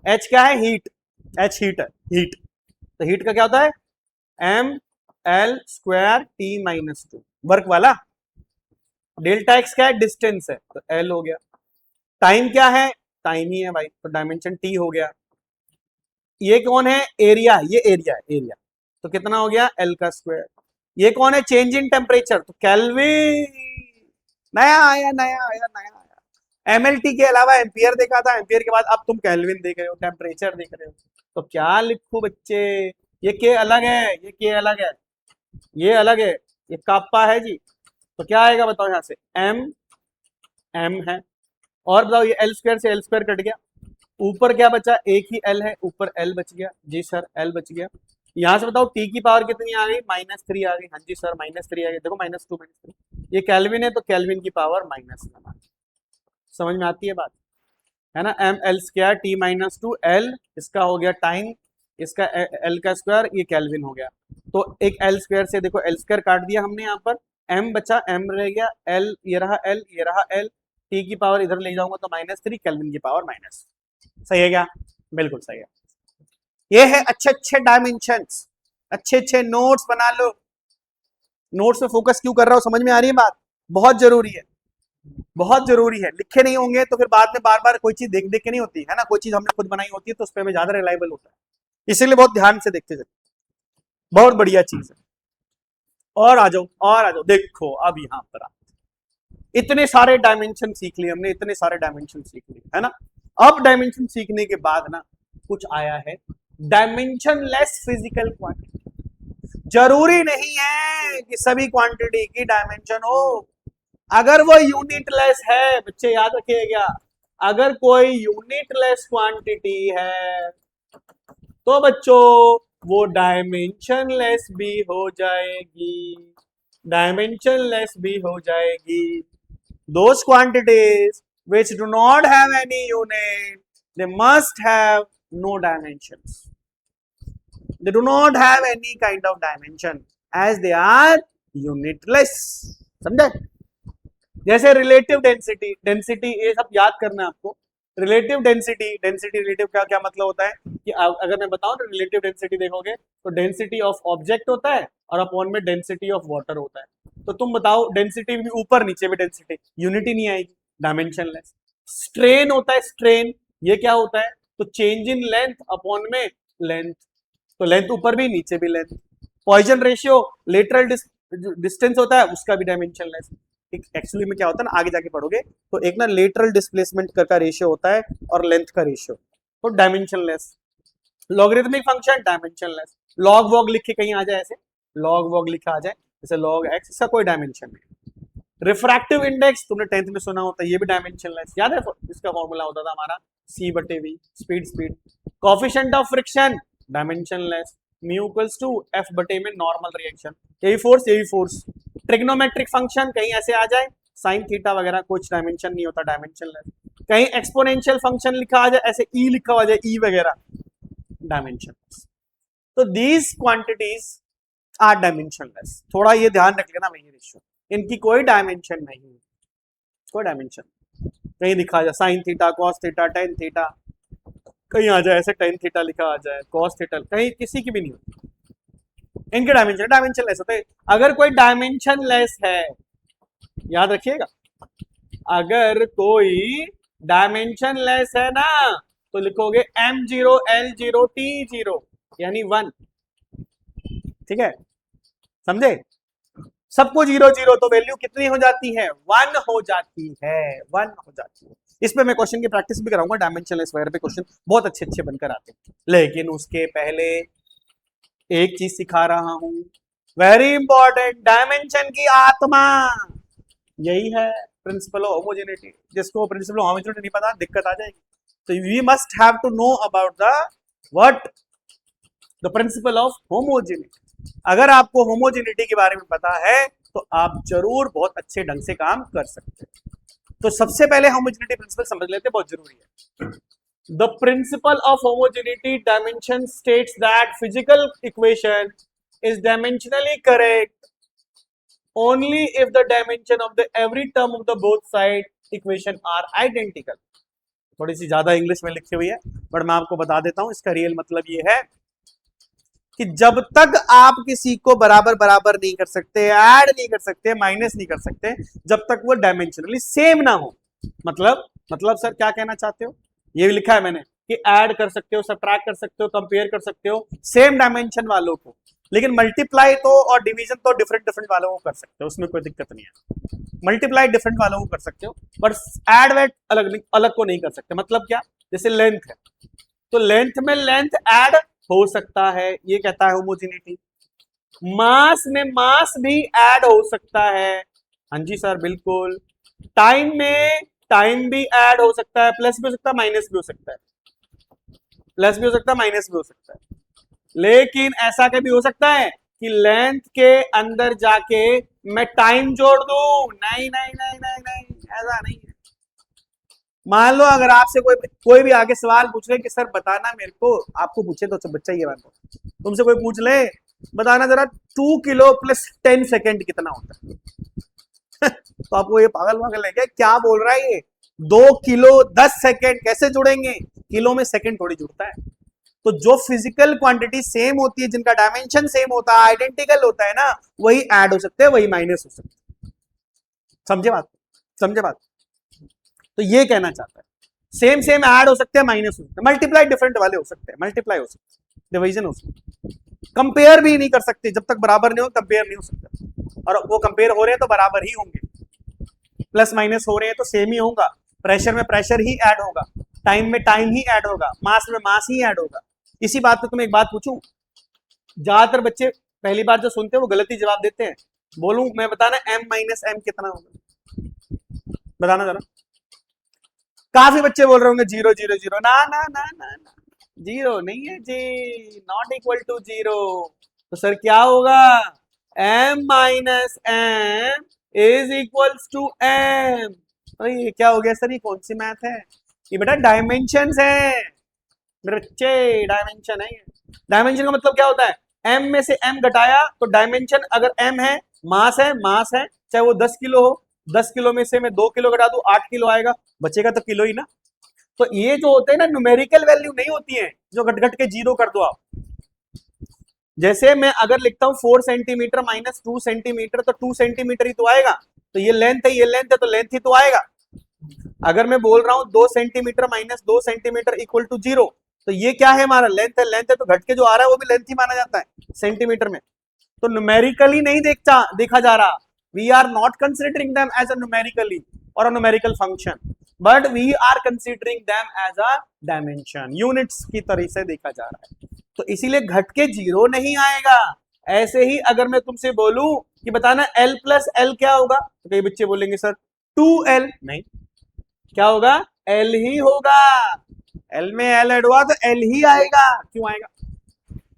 h क्या है, हीट, h हीट है, हीट, तो हीट का क्या होता है m l square t minus 2, work वाला। डेल्टा x क्या है, डिस्टेंस है, तो l हो गया। टाइम क्या है, टाइम ही है भाई, तो डायमेंशन t हो गया। ये कौन है, एरिया, ये एरिया है, एरिया, तो कितना हो गया l का स्क्वायर। ये कौन है, चेंज इन टेम्परेचर, तो केल्विन, नया आया, नया आया, नया आया। एमएलटी के अलावा एम्पियर देखा था, एम्पियर के बाद अब तुम केल्विन देख रहे हो, टेम्परेचर देख रहे हो, तो क्या लिखूं बच्चे, ये के अलग है, ये के अलग है, ये अलग है, ये काप्पा है जी, तो क्या आएगा बताओ, यहां से एम, एम है, और बताओ ये एल स्क्वायर से एल स्क्वायर कट गया, ऊपर क्या बचा, एक ही एल है, ऊपर एल बच गया जी सर, एल बच गया। यहां से बताओ टी की पावर कितनी आ गई, -3 आ गई, हाँ जी सर -3 आ गई, देखो -2 -3, ये केल्विन है तो केल्विन की पावर -1, समझ में आती है बात, है ना। M L square T -2 L, इसका हो गया टाइम, इसका एल का स्क्वायर, ये केल्विन हो गया। तो एक एल स्क्वायर से देखो एल स्क्वायर काट दिया हमने, यहाँ पर एम बचा, एम रह गया, एल ये रहा, एल ये रहा, एल, टी की पावर इधर ले जाऊंगा तो -3, केल्विन की पावर माइनस, सही है क्या, बिल्कुल सही है। ये है अच्छे अच्छे डायमेंशंस, अच्छे अच्छे नोट्स बना लो। नोट्स पे फोकस क्यों कर रहा हूं, समझ में आ रही है बात, बहुत जरूरी है, बहुत जरूरी है। लिखे नहीं होंगे तो फिर बाद में बार बार कोई चीज देख देख के नहीं होती है ना, कोई चीज हमने खुद बनाई होती है तो उस पर हमें ज्यादा रिलायबल होता है, इसीलिए बहुत ध्यान से देखते जाए, बहुत बढ़िया चीज है। और आ जाओ, और आ जाओ, देखो अब यहाँ पर इतने सारे डायमेंशन सीख लिए हमने, इतने सारे डायमेंशन सीख लिए, है ना। अब डायमेंशन सीखने के बाद ना कुछ आया है डायमेंशनलेस फिजिकल क्वांटिटी। जरूरी नहीं है कि सभी क्वांटिटी की डायमेंशन हो, अगर वो यूनिटलेस है, बच्चे याद रखिएगा, अगर कोई यूनिटलेस क्वांटिटी है तो बच्चों वो डायमेंशनलेस भी हो जाएगी, डायमेंशनलेस भी हो जाएगी। Those quantities which do not have any unit, they must have no dimensions. They do not have any kind of dimension as they are unitless. समझे, जैसे रिलेटिव डेंसिटी, डेंसिटी ये सब याद करना है आपको। रिलेटिव डेंसिटी, डेंसिटी रिलेटिव का क्या मतलब होता है कि अगर मैं बताऊं तो रिलेटिव डेंसिटी देखोगे तो डेंसिटी ऑफ ऑब्जेक्ट होता है और अपॉन में डेंसिटी ऑफ वाटर होता है। तो तुम बताओ डेंसिटी भी ऊपर नीचे भी डेंसिटी, यूनिटी नहीं आएगी, डायमेंशनलेस। स्ट्रेन होता है, स्ट्रेन, ये क्या होता है, तो चेंज इन लेंथ अपॉन में लेंथ, तो लेंथ ऊपर भी नीचे भी length. Poisson ratio, lateral distance होता है, उसका भी डायमेंशनलेस। एक्चुअली में क्या होता है ना, आगे जाके पढ़ोगे तो एक ना लेटरल डिस्प्लेसमेंट का रेशियो होता है और लेंथ का रेशियो, तो dimensionless. Logarithmic function dimensionless, log वॉग लिख के कहीं आ जाए, ऐसे लॉग वॉग लिखा आ जाए जैसे लॉग एक्स, इसका कोई डायमेंशन नहीं। रिफ्रैक्टिव इंडेक्स तुमने 10th में सुना होता है, ये भी डायमेंशनलेस, याद है इसका फॉर्मूला होता था हमारा C/V, speed speed. Coefficient of friction dimensionless, mu equals to F बटे में नॉर्मल रिएक्शन, यही फोर्स यही फोर्स। ट्रिग्नोमेट्रिक फंक्शन कहीं ऐसे आ जाए, साइन थीटा वगैरह, कुछ डायमेंशन नहीं होता, डायमेंशनलेस। कहीं एक्सपोनेंशियल फंक्शन लिखा आ जाए, ऐसे ई लिखा आ जाए, ई वगैरह, डायमेंशनलेस। तो दीज क्वांटिटीज आर डायमेंशनलेस, थोड़ा ये ध्यान रख लेना वही रेशियो, इनकी कोई डायमेंशन नहीं, कोई डायमेंशन कहीं लिखा आ जाए sine theta, cos theta, tan theta, कहीं आ जाए ऐसे टेन थीटा लिखा आ जाए, कॉस थीटा, कहीं किसी की भी नहीं होती, इनके डायमेंशन डायमेंशनलेस होते हैं। अगर कोई डायमेंशनलेस है, याद रखिएगा, अगर कोई डायमेंशनलेस है ना तो लिखोगे M0 L0 T0 यानी 1, ठीक है, समझे। सबको 0 0 तो वैल्यू कितनी हो जाती है, 1 हो जाती है, 1 हो जाती है। इस पे मैं क्वेश्चन की प्रैक्टिस भी कराऊंगा, डायमेंशनलेस वगैरह पे क्वेश्चन बहुत अच्छे अच्छे बनकर आते हैं, लेकिन उसके पहले एक चीज सिखा रहा हूं, वेरी इंपॉर्टेंट, डायमेंशन की आत्मा यही है, प्रिंसिपल ऑफ होमोजेनिटी। जिसको प्रिंसिपल ऑफ होमोजेनिटी नहीं पता दिक्कत आ जाएगी, तो we must have to know about the what, the principle of homogeneity. अगर आपको होमोजेनिटी के बारे में पता है तो आप जरूर बहुत अच्छे ढंग से काम कर सकते हैं। तो सबसे पहले होमोजेनिटी प्रिंसिपल समझ लेते, बहुत जरूरी है। The principle of homogeneity dimension states that physical equation is dimensionally correct only if the dimension of the every term of the both side equation are identical. थोड़ी सी ज्यादा इंग्लिश में लिखी हुई है, बट मैं आपको बता देता हूं इसका रियल मतलब ये है कि जब तक आप किसी को बराबर बराबर नहीं कर सकते, ऐड नहीं कर सकते, माइनस नहीं कर सकते, जब तक वो डायमेंशनली सेम ना हो। मतलब सर क्या कहना चाहते हो? ये भी लिखा है मैंने कि ऐड कर सकते हो, सब्ट्रैक्ट कर सकते हो, कंपेयर कर सकते हो सेम डायमेंशन वालों को, लेकिन मल्टीप्लाई तो और डिवीजन तो डिफरेंट डिफरेंट वालों को कर सकते हो, उसमें कोई दिक्कत नहीं है। मल्टीप्लाई डिफरेंट वालों को कर सकते हो, बट ऐड वेट अलग अलग को नहीं कर सकते। मतलब क्या? जैसे लेंथ है, तो लेंथ में लेंथ ऐड हो सकता है, ये कहता है होमोजेनिटी। मास में मास भी ऐड हो सकता है, हाँ जी सर बिल्कुल। टाइम में टाइम भी ऐड हो सकता है, प्लस भी हो सकता है, माइनस भी हो सकता है, प्लस भी हो सकता है, माइनस भी हो सकता है। लेकिन ऐसा कभी हो सकता है कि लेंथ के अंदर जाके मैं टाइम जोड़ दूं? नहीं नहीं नहीं नहीं नहीं, ऐसा नहीं है। मान लो अगर आपसे कोई भी आगे सवाल पूछ ले कि सर बताना मेरे को, आपको पूछे तो बच्चा ये बात, तुमसे कोई पूछ ले बताना जरा 2 किलो प्लस 10 सेकेंड कितना होता है तो आपको ये पागल पागल है क्या बोल रहा है ये? 2 किलो 10 सेकेंड कैसे जुड़ेंगे? किलो में सेकेंड थोड़ी जुड़ता है। तो जो फिजिकल क्वांटिटी सेम होती है, जिनका डायमेंशन सेम होता है, आइडेंटिकल होता है ना, वही ऐड हो सकते हैं, वही माइनस हो सकते हैं। समझे बात? समझे बात? तो ये कहना चाहता है सेम सेम ऐड हो सकते हैं, माइनस हो सकते हैं, मल्टीप्लाई डिफरेंट वाले हो सकते हैं, मल्टीप्लाई हो सकते हैं, डिवीजन हो सकते हैं, कंपेयर भी नहीं कर सकते। जब तक बराबर नहीं हो कंपेयर नहीं हो सकता, और वो कंपेयर हो रहे हैं तो बराबर ही होंगे, प्लस माइनस हो रहे हैं तो सेम ही होगा, प्रेशर में प्रेशर ही ऐड होगा, टाइम में टाइम ही ऐड होगा, मास में मास ही ऐड होगा। इसी बात पे तुम्हें एक बात पूछूं, ज्यादातर बच्चे पहली बार जो सुनते हैं वो गलती जवाब देते हैं। बोलूं मैं? बताना m माइनस एम कितना होगा, बताना जरा। काफी बच्चे बोल रहे होंगे 0 0 0। ना ना ना ना ना, जीरो नहीं है जी, नॉट इक्वल टू जीरो। तो सर क्या होगा? m minus M is equals to m। अरे ये क्या हो गया सर, ये कौन सी मैथ है? ये बेटा डायमेंशंस है मेरे बच्चे, डायमेंशन है। डायमेंशन का मतलब क्या होता है? m में से m घटाया तो डायमेंशन, अगर m है, मास है, मास है, चाहे वो 10 किलो हो, 10 किलो में से मैं 2 किलो घटा दूं 8 किलो आएगा, बचेगा तो किलो ही ना। तो ये जो होते हैं ना, न्यूमेरिकल वैल्यू नहीं होती है जो घट घट के जीरो कर दो आप। जैसे मैं अगर लिखता हूं 4 सेंटीमीटर माइनस 2 सेंटीमीटर, तो 2 सेंटीमीटर ही तो आएगा। तो ये लेंथ है, ये लेंथ है, तो लेंथ ही तो आएगा। अगर मैं बोल रहा हूं 2 centimetre minus 2 centimetre equal to zero, तो ये क्या है? हमारा लेंथ है, लेंथ है, तो घट के जो आ रहा है वो भी लेंथ ही माना जाता है सेंटीमीटर में। तो न्यूमेरिकली नहीं देखा जा रहा। We are not considering them as a numerically और a numerical function, but we are considering them as a dimension, units की तरह से देखा जा रहा है। तो इसीलिए घट के जीरो नहीं आएगा। ऐसे ही अगर मैं तुमसे बोलूं कि बताना l प्लस एल क्या होगा, तो कई बच्चे बोलेंगे सर 2l। नहीं, क्या होगा? l ही होगा। l में l ऐड हुआ तो l ही आएगा। क्यों आएगा?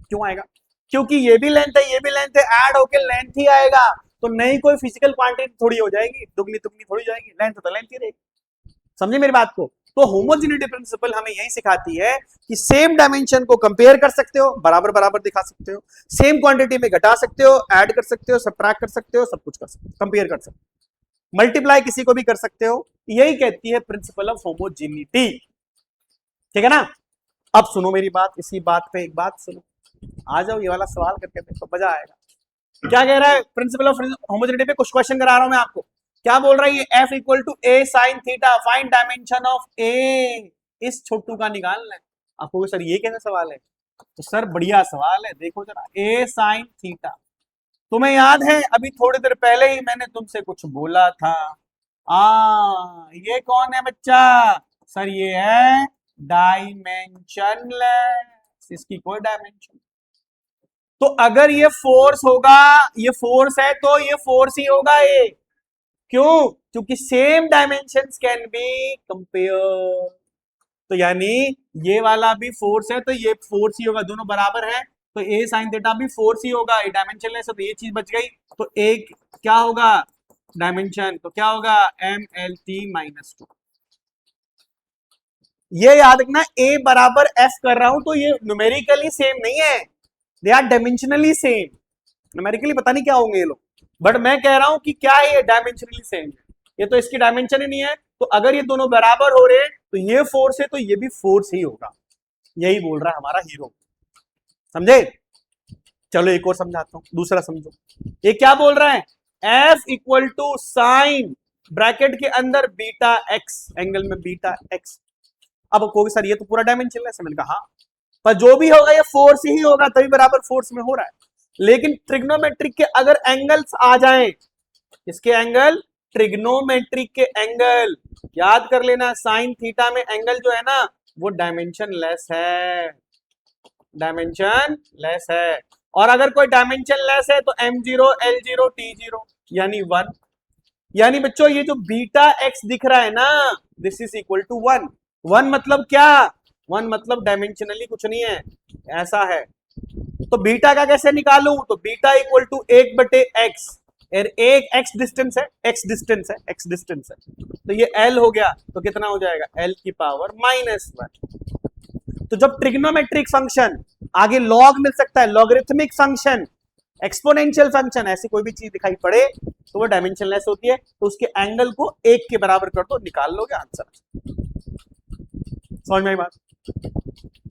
क्यों आएगा? क्योंकि ये भी लेंथ है, ये भी लेंथ है, ऐड होके लेंथ ही आएगा। तो नई कोई फिजिकल क्वांटिटी थोड़ी हो जाएगी, दुगनी तुगनी थोड़ी जाएगी, लेंथ तो लेंथ ही रहेगी। समझे मेरी बात को? तो होमोजेनिटी प्रिंसिपल हमें यही सिखाती है कि सेम डायमेंशन को कंपेयर कर सकते हो, बराबर बराबर दिखा सकते हो, सेम क्वांटिटी में घटा सकते हो, ऐड कर सकते हो, सब्ट्रैक्ट कर सकते हो, सब कुछ कर सकते हो, कंपेयर कर सकते हो, मल्टीप्लाई किसी को भी कर सकते हो। यही कहती है प्रिंसिपल ऑफ होमोजेनिटी। ठीक है ना? अब सुनो मेरी बात, इसी बात पे एक बात सुनो, आ जाओ ये वाला सवाल करके देखो, मजा आएगा। क्या कह रहा है प्रिंसिपल ऑफ होमोजेनिटी पे? कुछ क्वेश्चन करा रहा हूं मैं आपको। क्या बोल रहा है ये? F equal to A sine theta, find dimension of A. इस छोटू का निकालना है आपको। सर ये कैसा सवाल है? तो सर बढ़िया सवाल है, देखो जरा, ए साइन थीटा। तुम्हें याद है अभी थोड़ी देर पहले ही मैंने तुमसे कुछ बोला था। ये कौन है बच्चा? सर ये है डायमेंशनलेस, इसकी कोई डायमेंशन। तो अगर ये फोर्स होगा, ये फोर्स है तो ये फोर्स ही होगा ये। क्यों? क्योंकि same dimensions can be compare. तो यानी ये वाला भी फोर्स है तो ये फोर्स ही होगा, दोनों बराबर है तो ए साइन थीटा भी फोर्स ही होगा। ये डायमेंशनलेस है तो ये चीज बच गई। तो एक क्या होगा? डायमेंशन। तो क्या होगा? M L T minus 2। ये याद रखना, a बराबर f कर रहा हूं तो ये न्यूमेरिकली सेम नहीं है, they are dimensionally same. Numerically पता नहीं क्या होंगे ये लोग, बट मैं कह रहा हूं कि क्या है, ये डायमेंशनली सेम है, ये तो इसकी डायमेंशन ही नहीं है। तो अगर ये दोनों बराबर हो रहे हैं तो ये फोर्स है तो ये भी फोर्स ही होगा, यही बोल रहा है हमारा हीरो। समझे? चलो एक और समझाता हूं, दूसरा समझो। ये क्या बोल रहा है, F equal to sine bracket के अंदर बीटा एक्स, एंगल में बीटा एक्स। अब कोई सर ये तो पूरा डायमेंशन है, मैंने कहा हाँ, पर जो भी होगा ये फोर्स ही होगा, तभी बराबर फोर्स में हो रहा है। लेकिन ट्रिग्नोमेट्रिक के अगर एंगल्स आ जाएं, इसके एंगल, ट्रिग्नोमेट्रिक के एंगल याद कर लेना, साइन थीटा में एंगल जो है ना वो डायमेंशन लेस है, डायमेंशन लेस है। और अगर कोई डायमेंशन लेस है तो m0 l0 t0 यानी 1। यानी बच्चों ये जो बीटा x दिख रहा है ना, दिस इज इक्वल टू 1। 1 मतलब क्या, 1 मतलब डायमेंशनली कुछ नहीं है, ऐसा है। तो बीटा का कैसे निकालूं, तो बीटा इक्वल टू 1/x, एक x डिस्टेंस है, x डिस्टेंस है, x डिस्टेंस है, तो ये l हो गया, तो कितना हो जाएगा, l की पावर -1। तो जब ट्रिग्नोमेट्रिक फंक्शन आगे लॉग मिल सकता है, लॉगरिथमिक फंक्शन, एक्सपोनेंशियल फंक्शन, ऐसी कोई भी चीज दिखाई पड़े तो वो डायमेंशनलेस होती है, तो उसके एंगल को 1 के बराबर कर दो, निकाल लोगे आंसर। समझ में आई बात?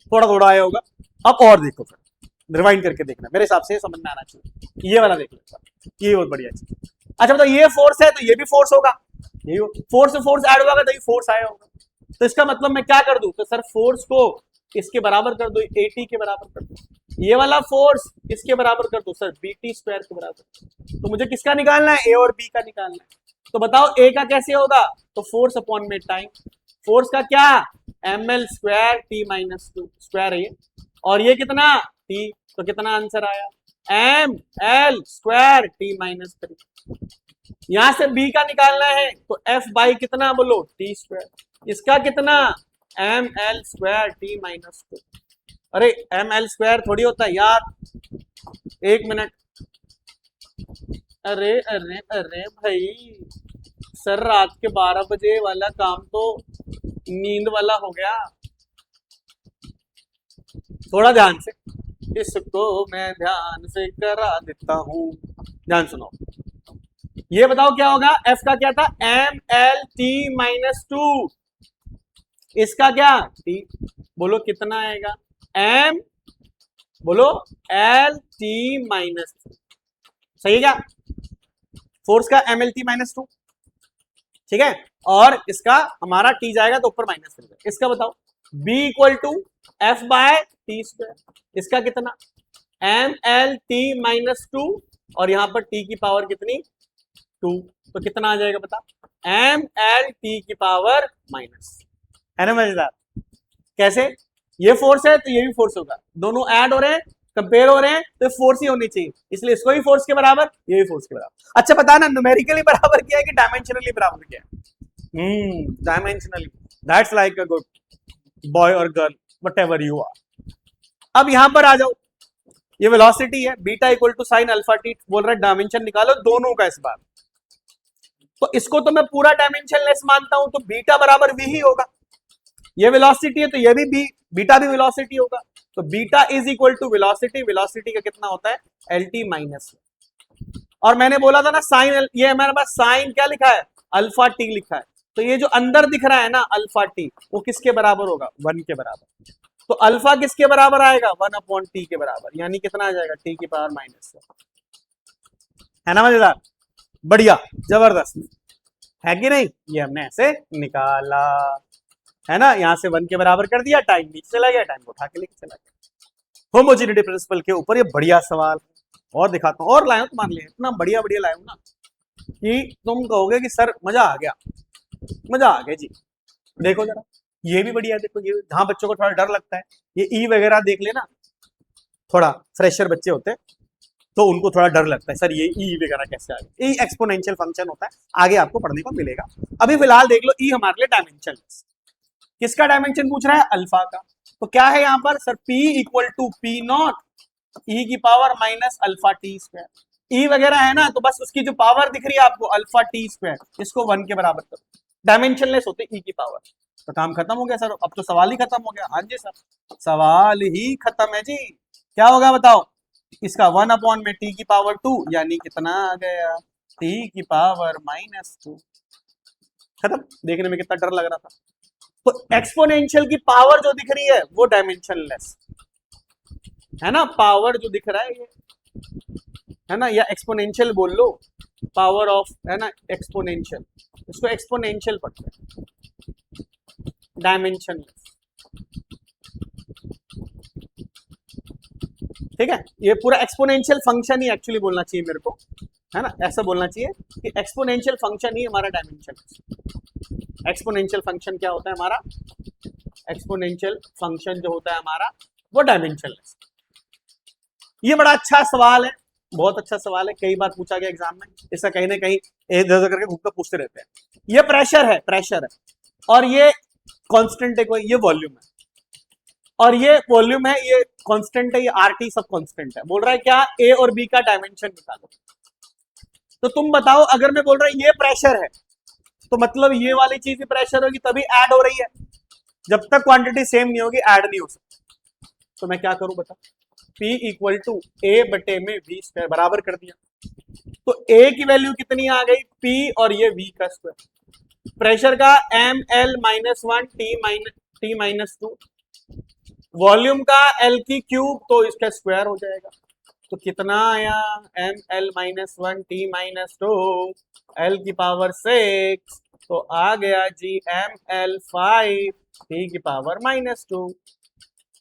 थोड़ा थोड़ा आया होगा। अब और देखो, फिर रिवाइंड करके देखना, मेरे हिसाब से समझ में आना चाहिए। ये वाला देख लो, ये बहुत बढ़िया चीज। अच्छा बताओ, ये फोर्स है तो ये भी फोर्स होगा, ये फोर्स से फोर्स ऐड होगा तभी फोर्स आया होगा। तो इसका मतलब मैं क्या कर दूं, तो सर फोर्स को इसके बराबर कर दो, 80 के बराबर कर दो, ये वाला फोर्स इसके बराबर कर दो सर, BT स्क्वायर के बराबर। तो मुझे किसका निकालना है, ए और बी का निकालना है। तो बताओ ए का कैसे होगा, तो फोर्स अपॉन में टाइम, फोर्स का क्या, ml स्क्वायर t -2 स्क्वायर है ये, और ये कितना t, तो कितना आंसर आया, ml स्क्वायर t -3। यहां से b का निकालना है तो f बाई कितना बोलो, t स्क्वायर, इसका कितना, ml स्क्वायर t -2। अरे ml स्क्वायर थोड़ी होता है यार, एक मिनट, अरे अरे अरे भाई, सर रात के 12 बजे वाला काम तो नींद वाला हो गया, थोड़ा ध्यान से, इसको मैं ध्यान से करा देता हूं, ध्यान सुनो। ये बताओ क्या होगा, f का क्या था, mlt -2, इसका क्या t, बोलो कितना आएगा, m बोलो lt -2, सही है क्या, फोर्स का mlt -2, ठीक है, और इसका हमारा t जाएगा तो ऊपर माइनस कर, इसका बताओ b equal to f by T square, इसका कितना mlt -2, और यहां पर t की पावर कितनी 2, तो कितना आ जाएगा बता, mlt की पावर माइनस, है ना मजेदार। कैसे, ये फोर्स है तो ये भी फोर्स होगा, दोनों ऐड हो रहे हैं, कंपेयर हो रहे हैं, तो फोर्स ही होनी चाहिए, इसलिए इसको भी फोर्स के बराबर, ये भी फोर्स के बराबर। अच्छा पता ना न्यूमेरिकली बराबर क्या है कि डायमेंशनली बराबर क्या है, dimensionally, that's like a good boy और girl whatever you are. अब यहां पर आ जाओ, ये वेलोसिटी है, beta equal to sine alpha T, बोल रहा है डायमेंशन निकालो दोनों का इस बार, तो इसको तो मैं पूरा डायमेंशनलेस मानता हूं, तो बीटा बराबर v ही होगा, ये वेलोसिटी है तो ये भी बीटा भी वेलोसिटी होगा, तो beta is equal to velocity, velocity का कितना होता है lt माइनस, और मैंने बोला था ना साइन, ये हमारे पास साइन क्या लिखा है, अल्फा टी लिखा है, तो ये जो अंदर दिख रहा है ना अल्फा टी, वो किसके बराबर होगा, 1 के बराबर, तो अल्फा किसके बराबर आएगा, 1/t के बराबर, यानी कितना आ जाएगा, t की पावर -1, है ना मजेदार, बढ़िया जबरदस्त, है कि नहीं, ये हमने ऐसे निकाला, है ना, यहां से 1 के बराबर कर दिया, टाइम नीचे चला गया, टाइम को उठा के लेके चला गया। होमोजेनिटी प्रिंसिपल के ऊपर ये बढ़िया सवाल, और दिखाता हूं, और लाया हूं तुम्हारे लिए, इतना बढ़िया बढ़िया लाया हूं ना कि तुम कहोगे कि सर मजा आ गया, मजा आ गया जी। देखो जरा, ये भी बढ़िया है, देखो ये जहां बच्चों को थोड़ा डर लगता है, ये ई वगैरह देख लेना, थोड़ा फ्रेशर बच्चे होते हैं तो उनको थोड़ा डर लगता है, सर ये ई वगैरह कैसे आ गया, ई एक्सपोनेंशियल फंक्शन होता है, आगे आपको पढ़ने को मिलेगा। अभी फिलहाल देख लो, ई हमारे लिए डायमेंशन, किसका डायमेंशन पूछ रहा है, अल्फा का, तो क्या है यहाँ पर sir, p equal to P naught E की power minus alpha T square, E वगैरह है ना, तो बस उसकी जो पावर दिख रही है आपको अल्फा टी स्क्वायर, इसको 1 के बराबर करो, डायमेंशनलेस होते ई की पावर। तो काम खत्म हो गया सर, अब तो सवाल ही खत्म हो गया। हाँ जी सर, सवाल ही खत्म है जी। क्या होगा बताओ, इसका 1 में टी की पावर 2 यानी कितना आ गया, टी की पावर -2। खत्म। देखने में कितना डर लग रहा था। तो एक्सपोनेंशियल की पावर जो दिख रही है वो डायमेंशनलेस है ना, पावर जो दिख रहा है ये है ना, या एक्सपोनेंशियल बोल लो, पावर ऑफ है ना, एक्सपोनेंशियल, इसको एक्सपोनेंशियल पढ़ते हैं, डायमेंशनलेस। ठीक है, ये पूरा एक्सपोनेंशियल फंक्शन ही एक्चुअली बोलना चाहिए मेरे को, है ना, ऐसा बोलना चाहिए कि एक्सपोनेंशियल फंक्शन ही हमारा डायमेंशन। एक्सपोनेंशियल फंक्शन क्या होता है हमारा, एक्सपोनेंशियल फंक्शन जो होता है हमारा वो डायमेंशनलेस। ये बड़ा अच्छा सवाल है, बहुत अच्छा सवाल है, कई बार पूछा गया एग्जाम में, इसका कहीं ना कहीं इधर उधर करके घूम कर पूछते रहते हैं। ये प्रेशर है, प्रेशर है, और ये कांस्टेंट है कोई, ये वॉल्यूम है, और ये वॉल्यूम है, ये कांस्टेंट है, ये आरटी सब कांस्टेंट है। बोल रहा है क्या, ए और बी का डायमेंशन निकालो। तो तुम बताओ, अगर मैं बोल रहा हूं ये प्रेशर है तो मतलब ये वाली चीज भी प्रेशर होगी, तभी ऐड हो रही है। जब तक क्वांटिटी सेम नहीं होगी ऐड नहीं हो सकती। तो मैं क्या करूं बता, P = A बटे में V स्क्वायर, बराबर कर दिया। तो A की वैल्यू कितनी आ गई, P, और ये V का स्क्वायर। प्रेशर का ml-1 T-2, वॉल्यूम का L की क्यूब, तो इसका स्क्वायर हो जाएगा। तो कितना आया, ml-1 T-2 L की पावर 6, तो आ गया जी ml5 T की पावर -2।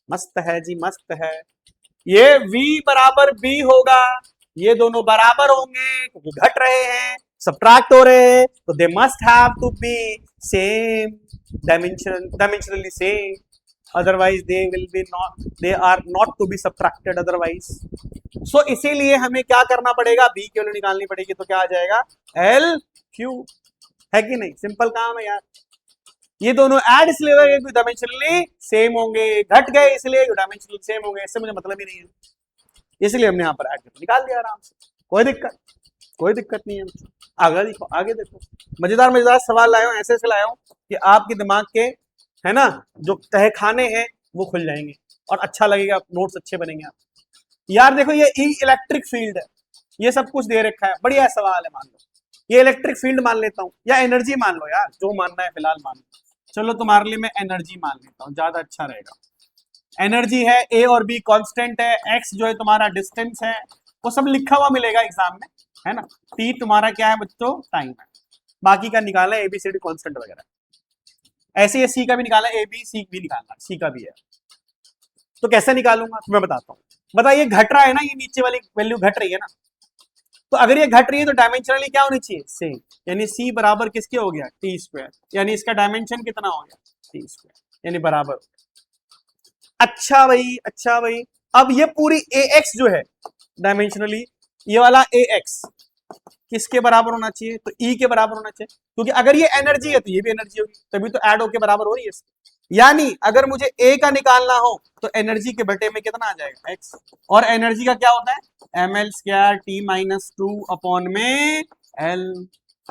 मस्त है जी, मस्त है। ये V बराबर B होगा, ये दोनों बराबर होंगे क्योंकि घट रहे हैं, सब्ट्रैक्ट हो रहे हैं, तो they must have to be same dimensionally same, otherwise they are not to be subtracted otherwise. So इसीलिए हमें क्या करना पड़ेगा, B की वैल्यू निकालनी पड़ेगी। तो क्या आ जाएगा, L3, है कि नहीं, सिंपल काम है यार। ये दोनों ऐड इसलिए हो गए डायमेंशनली सेम होंगे, घट गए इसलिए डायमेंशनली सेम होंगे, इससे मुझे मतलब ही नहीं है, इसलिए हमने यहाँ पर ऐड करके निकाल दिया आराम से, कोई दिक्कत नहीं है। आगे देखो, आगे देखो, मजेदार मजेदार सवाल लाया हूँ, ऐसे लाया हूँ कि आपके दिमाग के है ना जो तहखाने हैं वो खुल जाएंगे और अच्छा लगेगा, नोट्स अच्छे बनेंगे आप। यार देखो, ये इलेक्ट्रिक फील्ड है, ये सब कुछ दे रखा है, बढ़िया सवाल है। मान लो ये इलेक्ट्रिक फील्ड मान लेता हूँ, या एनर्जी मान लो यार, जो मानना है फिलहाल मान लो। चलो तुम्हारे लिए मैं एनर्जी मान लेता हूँ, ज्यादा अच्छा रहेगा। एनर्जी है, ए और बी कांस्टेंट है, एक्स जो है तुम्हारा डिस्टेंस है, वो सब लिखा हुआ मिलेगा एग्जाम में, है ना। टी तुम्हारा क्या है बच्चों, टाइम है, बाकी का निकाला एबीसीडी कांस्टेंट वगैरह। ऐसे ये सी का भी निकाला, ए बी सी भी निकालना, सी का भी है। तो कैसे निकालूंगा मैं बताता हूँ। बताइए, घट रहा है ना, ये नीचे वाली वैल्यू घट रही है ना, तो अगर ये घट रही है तो डायमेंशनली क्या होनी चाहिए, सेम, यानी सी बराबर किसके हो गया, टी स्क्वायर, यानी इसका डायमेंशन कितना हो गया, टी स्क्वायर, यानी बराबर। अच्छा भाई, अच्छा भाई, अब ये पूरी ए एक्स जो है डायमेंशनली, ये वाला ए एक्स किसके बराबर होना चाहिए, तो ई के बराबर होना चाहिए, क्योंकि अगर ये एनर्जी है तो ये भी एनर्जी होगी, तभी तो ऐड होके बराबर हो रही है। यानी अगर मुझे ए का निकालना हो तो एनर्जी के बटे में कितना आ जाएगा, एक्स, और एनर्जी का क्या होता है, ml² T-2 अपॉन में एल,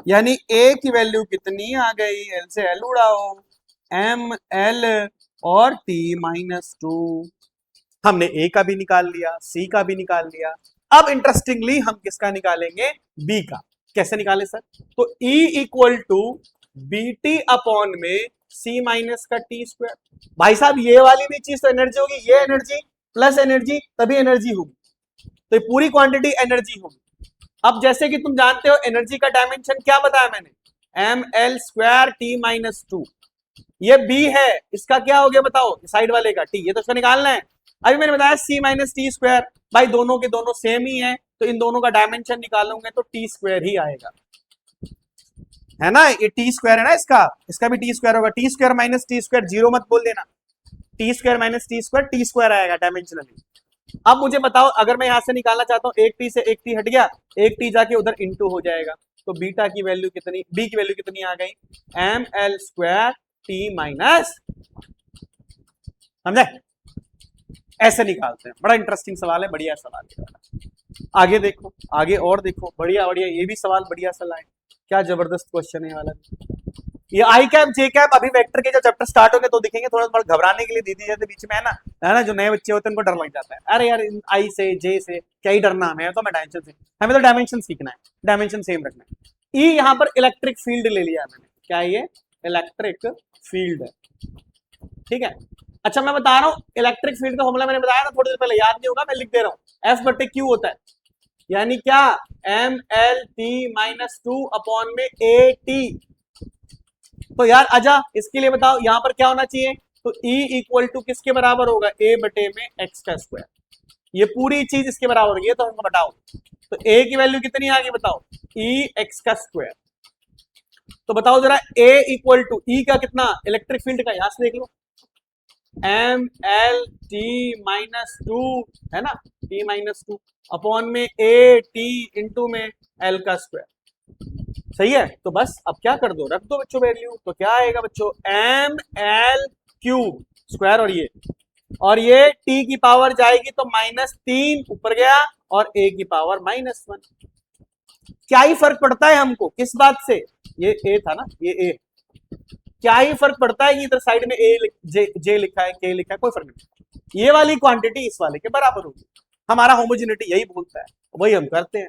यानी ए की वैल्यू कितनी आ गई, एल से एल उड़ाओ, ml और T-2। हमने ए का भी निकाल लिया, सी का भी निकाल लिया। अब इंटरेस्टिंगली हम किसका निकालेंगे, बी का। कैसे निकाले सर, तो E = BT अपॉन में C माइनस का टी स्क्वायर। भाई साहब, ये वाली भी चीज तो एनर्जी होगी, ये एनर्जी प्लस एनर्जी तभी एनर्जी होगी, तो ये पूरी क्वांटिटी एनर्जी होगी। अब जैसे कि तुम जानते हो एनर्जी का डायमेंशन क्या बताया मैंने, ml² T-2, ये B है, इसका क्या हो गया बताओ, साइड वाले का T, ये तो इसका निकालना है। अभी मैंने बताया C माइनस टी स्क्वायर, भाई दोनों के दोनों सेम ही है, तो इन दोनों का डायमेंशन निकालोगे तो टी स्क्वायर ही आएगा, है ना। ये टी स्क्वायर है ना, इसका भी टी स्क्वायर होगा, T square minus T square, zero मत बोल देना, T square minus T square आएगा डायमेंशनली। अब मुझे बताओ, अगर मैं यहां से निकालना चाहता हूं, एक टी से एक टी हट गया, एक टी जाके उधर इंटू हो जाएगा, तो बीटा की वैल्यू कितनी, बी की वैल्यू कितनी आ गई, ml² T-, समझे, ऐसे निकालते हैं। बड़ा इंटरेस्टिंग सवाल है, बढ़िया सवाल है। आगे देखो, आगे और देखो, बढ़िया बढ़िया, ये भी सवाल बढ़िया सा लाए, क्या जबरदस्त क्वेश्चन है ये वाला। ये आई कैप जे कैप अभी वेक्टर के जब चैप्टर स्टार्ट होंगे तो दिखेंगे, थोड़ा थोड़ा घबराने के लिए दे दी जाती बीच में, है ना, जो नए बच्चे होते हैं उनको डर लग जाता है, अरे यार आई से जे से क्या ही डरना, हमें तो मैं डायमेंशन से, हमें तो डायमेंशन सीखना है, डायमेंशन सेम रखना है। ई यहाँ पर इलेक्ट्रिक फील्ड ले लिया मैंने, क्या ये इलेक्ट्रिक फील्ड है, ठीक है। अच्छा मैं बता रहा हूँ इलेक्ट्रिक फील्ड का फॉर्मूला मैंने बताया था थोड़ी देर पहले, याद नहीं होगा, मैं लिख दे रहा हूँ, एफ बटे क्यू होता है, यानी क्या M L T minus two upon में ए टी। तो यार आजा इसके लिए बताओ यहां पर क्या होना चाहिए, तो E इक्वल टू किसके बराबर होगा, A बटे में x का स्क्वायर, ये पूरी चीज इसके बराबर होगी, ये तो हमको बताओ, तो A की वैल्यू कितनी आ गई बताओ, E x का स्क्वायर। तो बताओ जरा A इक्वल टू E का कितना इलेक्ट्रिक फील्ड का, यहां से देख लो, M L T minus two, है ना, टी माइनस टू अपॉन में ए टी इंटू में एल का स्क्वायर, सही है। तो बस अब क्या कर दो, रख दो बच्चों वैल्यू, तो क्या आएगा बच्चों, एम एल क्यूब स्क्वायर, और ये टी की पावर जाएगी तो -3 ऊपर गया, और ए की पावर -1, क्या ही फर्क पड़ता है हमको किस बात से, ये ए था ना, ये ए, क्या ही फर्क पड़ता है कि इधर साइड में ए जे लिखा है, के लिखा है, कोई फर्क नहीं, ये वाली क्वांटिटी इस वाले के बराबर होगी, हमारा होमोजेनिटी यही बोलता है, वही हम करते हैं।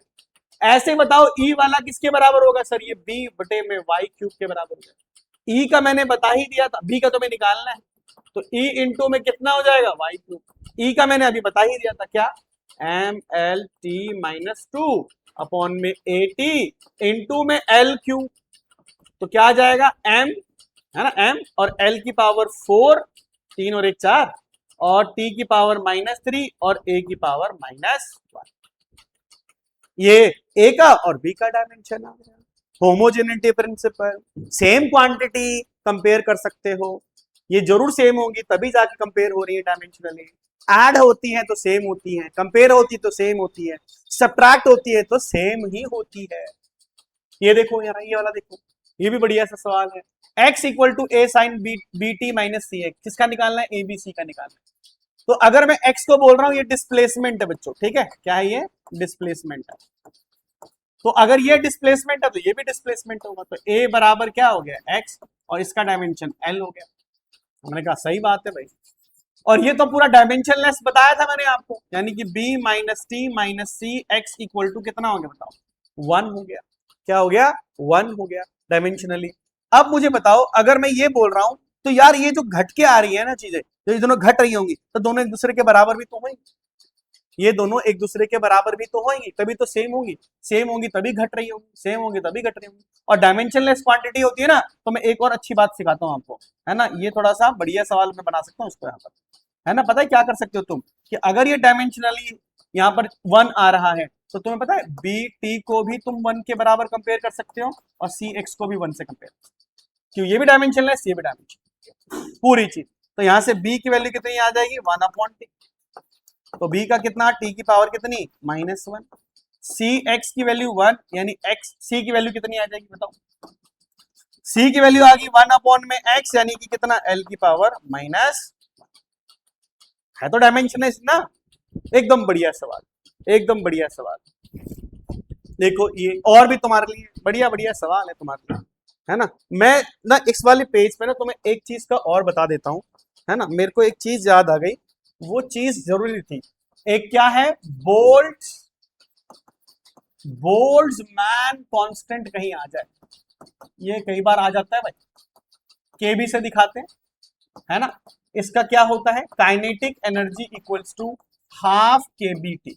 ऐसे बताओ ई वाला किसके बराबर होगा सर, ये बी बटे में वाई क्यूब के बराबर होगा, ई का मैंने बता ही दिया था, बी का तो मैं निकालना है, तो ई इंटू में कितना हो जाएगा वाई क्यूब, ई का मैंने अभी बता ही दिया था क्या, M L T minus two upon में ए टी इंटू में एल क्यूब, तो क्या आ जाएगा एम, है ना, एम और एल की पावर 4, 3 और 1 4, और टी की पावर -3 और ए की पावर -1, ये ए का और बी का डायमेंशन आ गया, homogeneity principle, same quantity compare कर सकते हो, ये जरूर सेम होगी तभी जाके कंपेयर हो रही है डायमेंशनली, ऐड होती है तो सेम होती है, कंपेयर होती तो सेम होती है, सब्ट्रैक्ट होती है तो सेम ही होती है। ये देखो यार, ये वाला देखो, ये भी बढ़िया सा सवाल है, x equal to A sine B T minus C X, किसका निकालना है, ए बी सी का निकालना है। तो अगर मैं x को बोल रहा हूं ये डिस्प्लेसमेंट है बच्चों, ठीक है, क्या है ये डिस्प्लेसमेंट है, तो अगर ये डिस्प्लेसमेंट है तो ये भी डिस्प्लेसमेंट होगा, तो a बराबर क्या हो गया x, और इसका डायमेंशन l हो गया, हमने कहा सही बात है भाई, और ये तो पूरा डायमेंशनलेस बताया था मैंने आपको, यानी कि b minus T minus C X equal to कितना हो गया बताओ, 1 हो गया, क्या हो गया 1 हो गया डायमेंशनली। अब मुझे बताओ अगर मैं ये बोल रहा हूं तो यार ये जो घट के आ रही है ना चीजें, तो ये दोनों घट रही होंगी तो दोनों एक दूसरे के बराबर भी तो होंगी, ये दोनों एक दूसरे के बराबर भी तो होंगी, तभी तो सेम होंगी तभी घट रही होंगी, सेम होंगी तभी घट रही होंगी, और डायमेंशनलेस क्वांटिटी होती है ना, तो मैं एक और अच्छी बात सिखाता हूँ आपको, है ना, ये थोड़ा सा बढ़िया सवाल मैं बना सकता हूँ इसको यहाँ पर, है ना, पता है क्या कर सकते हो तुम, कि अगर ये डायमेंशनली यहाँ पर 1 आ रहा है तो तुम्हें पता है बी टी को भी तुम 1 के बराबर कंपेयर कर सकते हो, और सी एक्स को भी 1 से कंपेयर, क्यों, ये भी डायमेंशनलेस ये भी डायमेंशन पूरी चीज, तो यहाँ से b की वैल्यू कितनी आ जाएगी 1/t, तो b का कितना, t की पावर कितनी -1, सी एक्स की वैल्यू 1, यानी x c की वैल्यू कितनी आ जाएगी बताओ, c की वैल्यू आ गई 1 में x, यानी कि कितना l की पावर माइनस, है तो डायमेंशनलेस ना, एकदम बढ़िया सवाल, एकदम बढ़िया सवाल। देखो ये और भी तुम्हारे लिए बढ़िया बढ़िया सवाल है तुम्हारे लिए, है ना। मैं ना इस वाले पेज पे ना तुम्हें एक चीज का और बता देता हूँ, है ना, मेरे को एक चीज याद आ गई, वो चीज जरूरी थी, एक क्या है, बोल्ट्जमैन कांस्टेंट कहीं आ जाए, ये कई बार आ जाता है भाई, केबी से दिखाते हैं, है ना, इसका क्या होता है, kinetic energy equals to half KBT,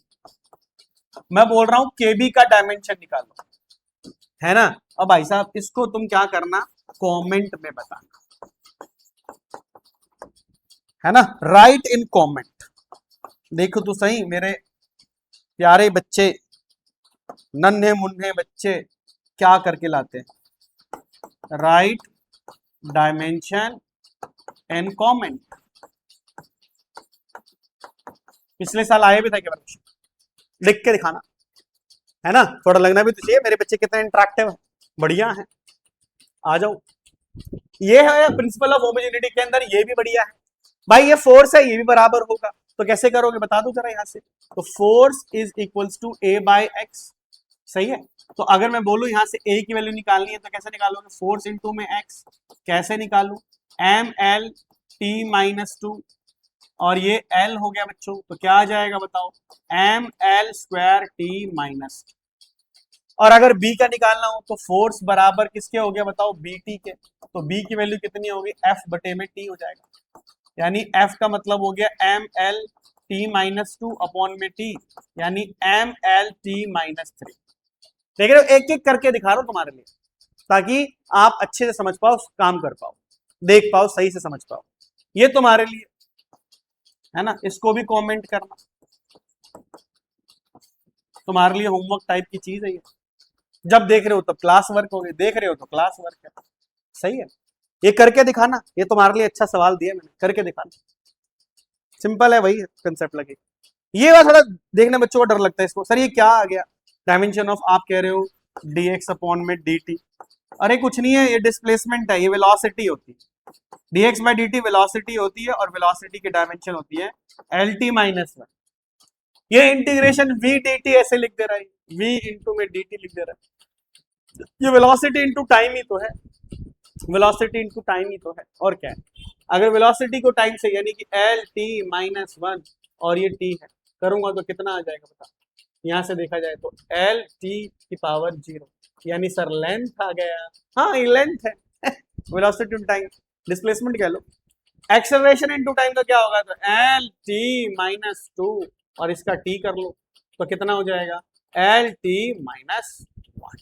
मैं बोल रहा हूं केबी का डायमेंशन निकालो, है ना, अब भाई साहब इसको तुम क्या करना, कमेंट में बताना, है ना, राइट इन कमेंट, देखो तो सही मेरे प्यारे बच्चे, नन्हे मुन्ने बच्चे क्या करके लाते हैं, राइट डायमेंशन एंड कमेंट, पिछले साल आए भी था क्या, लिख के दिखाना, है ना, थोड़ा लगना भी तो चाहिए मेरे बच्चे कितने इंटरेक्टिव है, बढ़िया है, आ जाओ, ये है प्रिंसिपल ऑफ होमोजेनिटी के अंदर, ये भी बढ़िया है भाई, ये फोर्स है ये भी बराबर होगा, तो कैसे करोगे बता दो जरा यहाँ से, तो force is equals to A/x, सही है। तो अगर मैं बोलूं यहाँ से a की वैल्यू निकालनी है तो कैसे निकालोगे, फोर्स इंटू में x, कैसे निकालू, M L T minus two, और ये l हो गया बच्चों, तो क्या आ जाएगा बताओ, M L square T minus. और अगर b का निकालना हो तो फोर्स बराबर किसके हो गया बताओ, बी टी के, तो b की वैल्यू कितनी होगी, f बटे में t हो जाएगा, यानी f का मतलब हो गया M L T minus two upon में t, यानी M L T minus three. देख रहे हो, एक एक करके दिखा रहा हूं तुम्हारे लिए, ताकि आप अच्छे से समझ पाओ, काम कर पाओ, देख पाओ, सही से समझ पाओ। ये तुम्हारे लिए है ना, इसको भी कमेंट करना, तुम्हारे लिए होमवर्क टाइप की चीज है ये। जब देख रहे हो तो क्लास वर्क हो गई, देख रहे हो तो क्लास वर्क है, सही है। ये करके दिखाना, ये तुम्हारे लिए अच्छा सवाल दिया मैंने, करके दिखाना, सिंपल है, वही कंसेप्ट लगे। ये बात थोड़ा देखने बच्चों को डर लगता है इसको, सर ये क्या आ गया, डायमेंशन ऑफ, आप कह रहे हो dx अपॉन में dt, अरे कुछ नहीं है, ये डिस्प्लेसमेंट है, ये वेलोसिटी होती है, dx बाई dt वेलोसिटी होती है, और वेलोसिटी की डायमेंशन होती है lt माइनस वन। ये इंटीग्रेशन v dt ऐसे लिख दे रहा है, v इंटू में dt लिख दे रहा है, ये वेलोसिटी इंटू टाइम ही तो है, वेलोसिटी इंटू टाइम ही तो है, और क्या है। अगर वेलोसिटी को टाइम से, यानी कि एल टी माइनस वन, और ये टी है, करूंगा तो कितना आ जाएगा बता, यहां से देखा जाए तो एल टी की पावर जीरो, यानी सर लेंथ आ गया, हाँ ये लेंथ है वेलोसिटी इंटू टाइम, डिस्प्लेसमेंट कह लो। एक्सेलरेशन इंटू टाइम का क्या होगा, तो एल टी माइनस टू, और इसका टी कर लो तो कितना हो जाएगा, एल टी माइनस वन।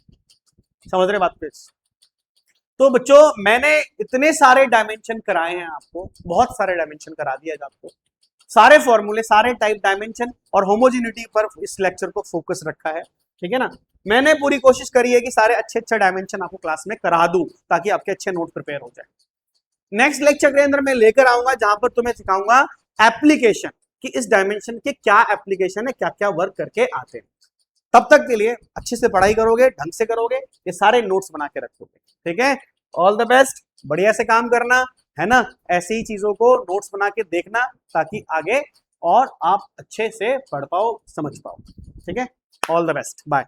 समझ रहे बात पे। तो बच्चों मैंने इतने सारे डायमेंशन कराए हैं आपको, बहुत सारे डायमेंशन करा दिया है आपको, सारे फॉर्मूले, सारे टाइप डायमेंशन और होमोजेनिटी पर इस लेक्चर को फोकस रखा है, ठीक है ना। मैंने पूरी कोशिश करी है कि सारे अच्छे अच्छे डायमेंशन आपको क्लास में करा दूं, ताकि आपके अच्छे नोट प्रिपेयर हो जाए। नेक्स्ट लेक्चर के अंदर मैं लेकर आऊंगा जहां पर तुम्हें सिखाऊंगा एप्लीकेशन, कि इस डायमेंशन के क्या एप्लीकेशन है, क्या क्या वर्क करके आते हैं। तब तक के लिए अच्छे से पढ़ाई करोगे, ढंग से करोगे, ये सारे नोट्स बना के रखोगे, ठीक है। ऑल द बेस्ट, बढ़िया से काम करना है ना, ऐसी ही चीजों को नोट्स बना के देखना, ताकि आगे और आप अच्छे से पढ़ पाओ, समझ पाओ, ठीक है। All the best, bye.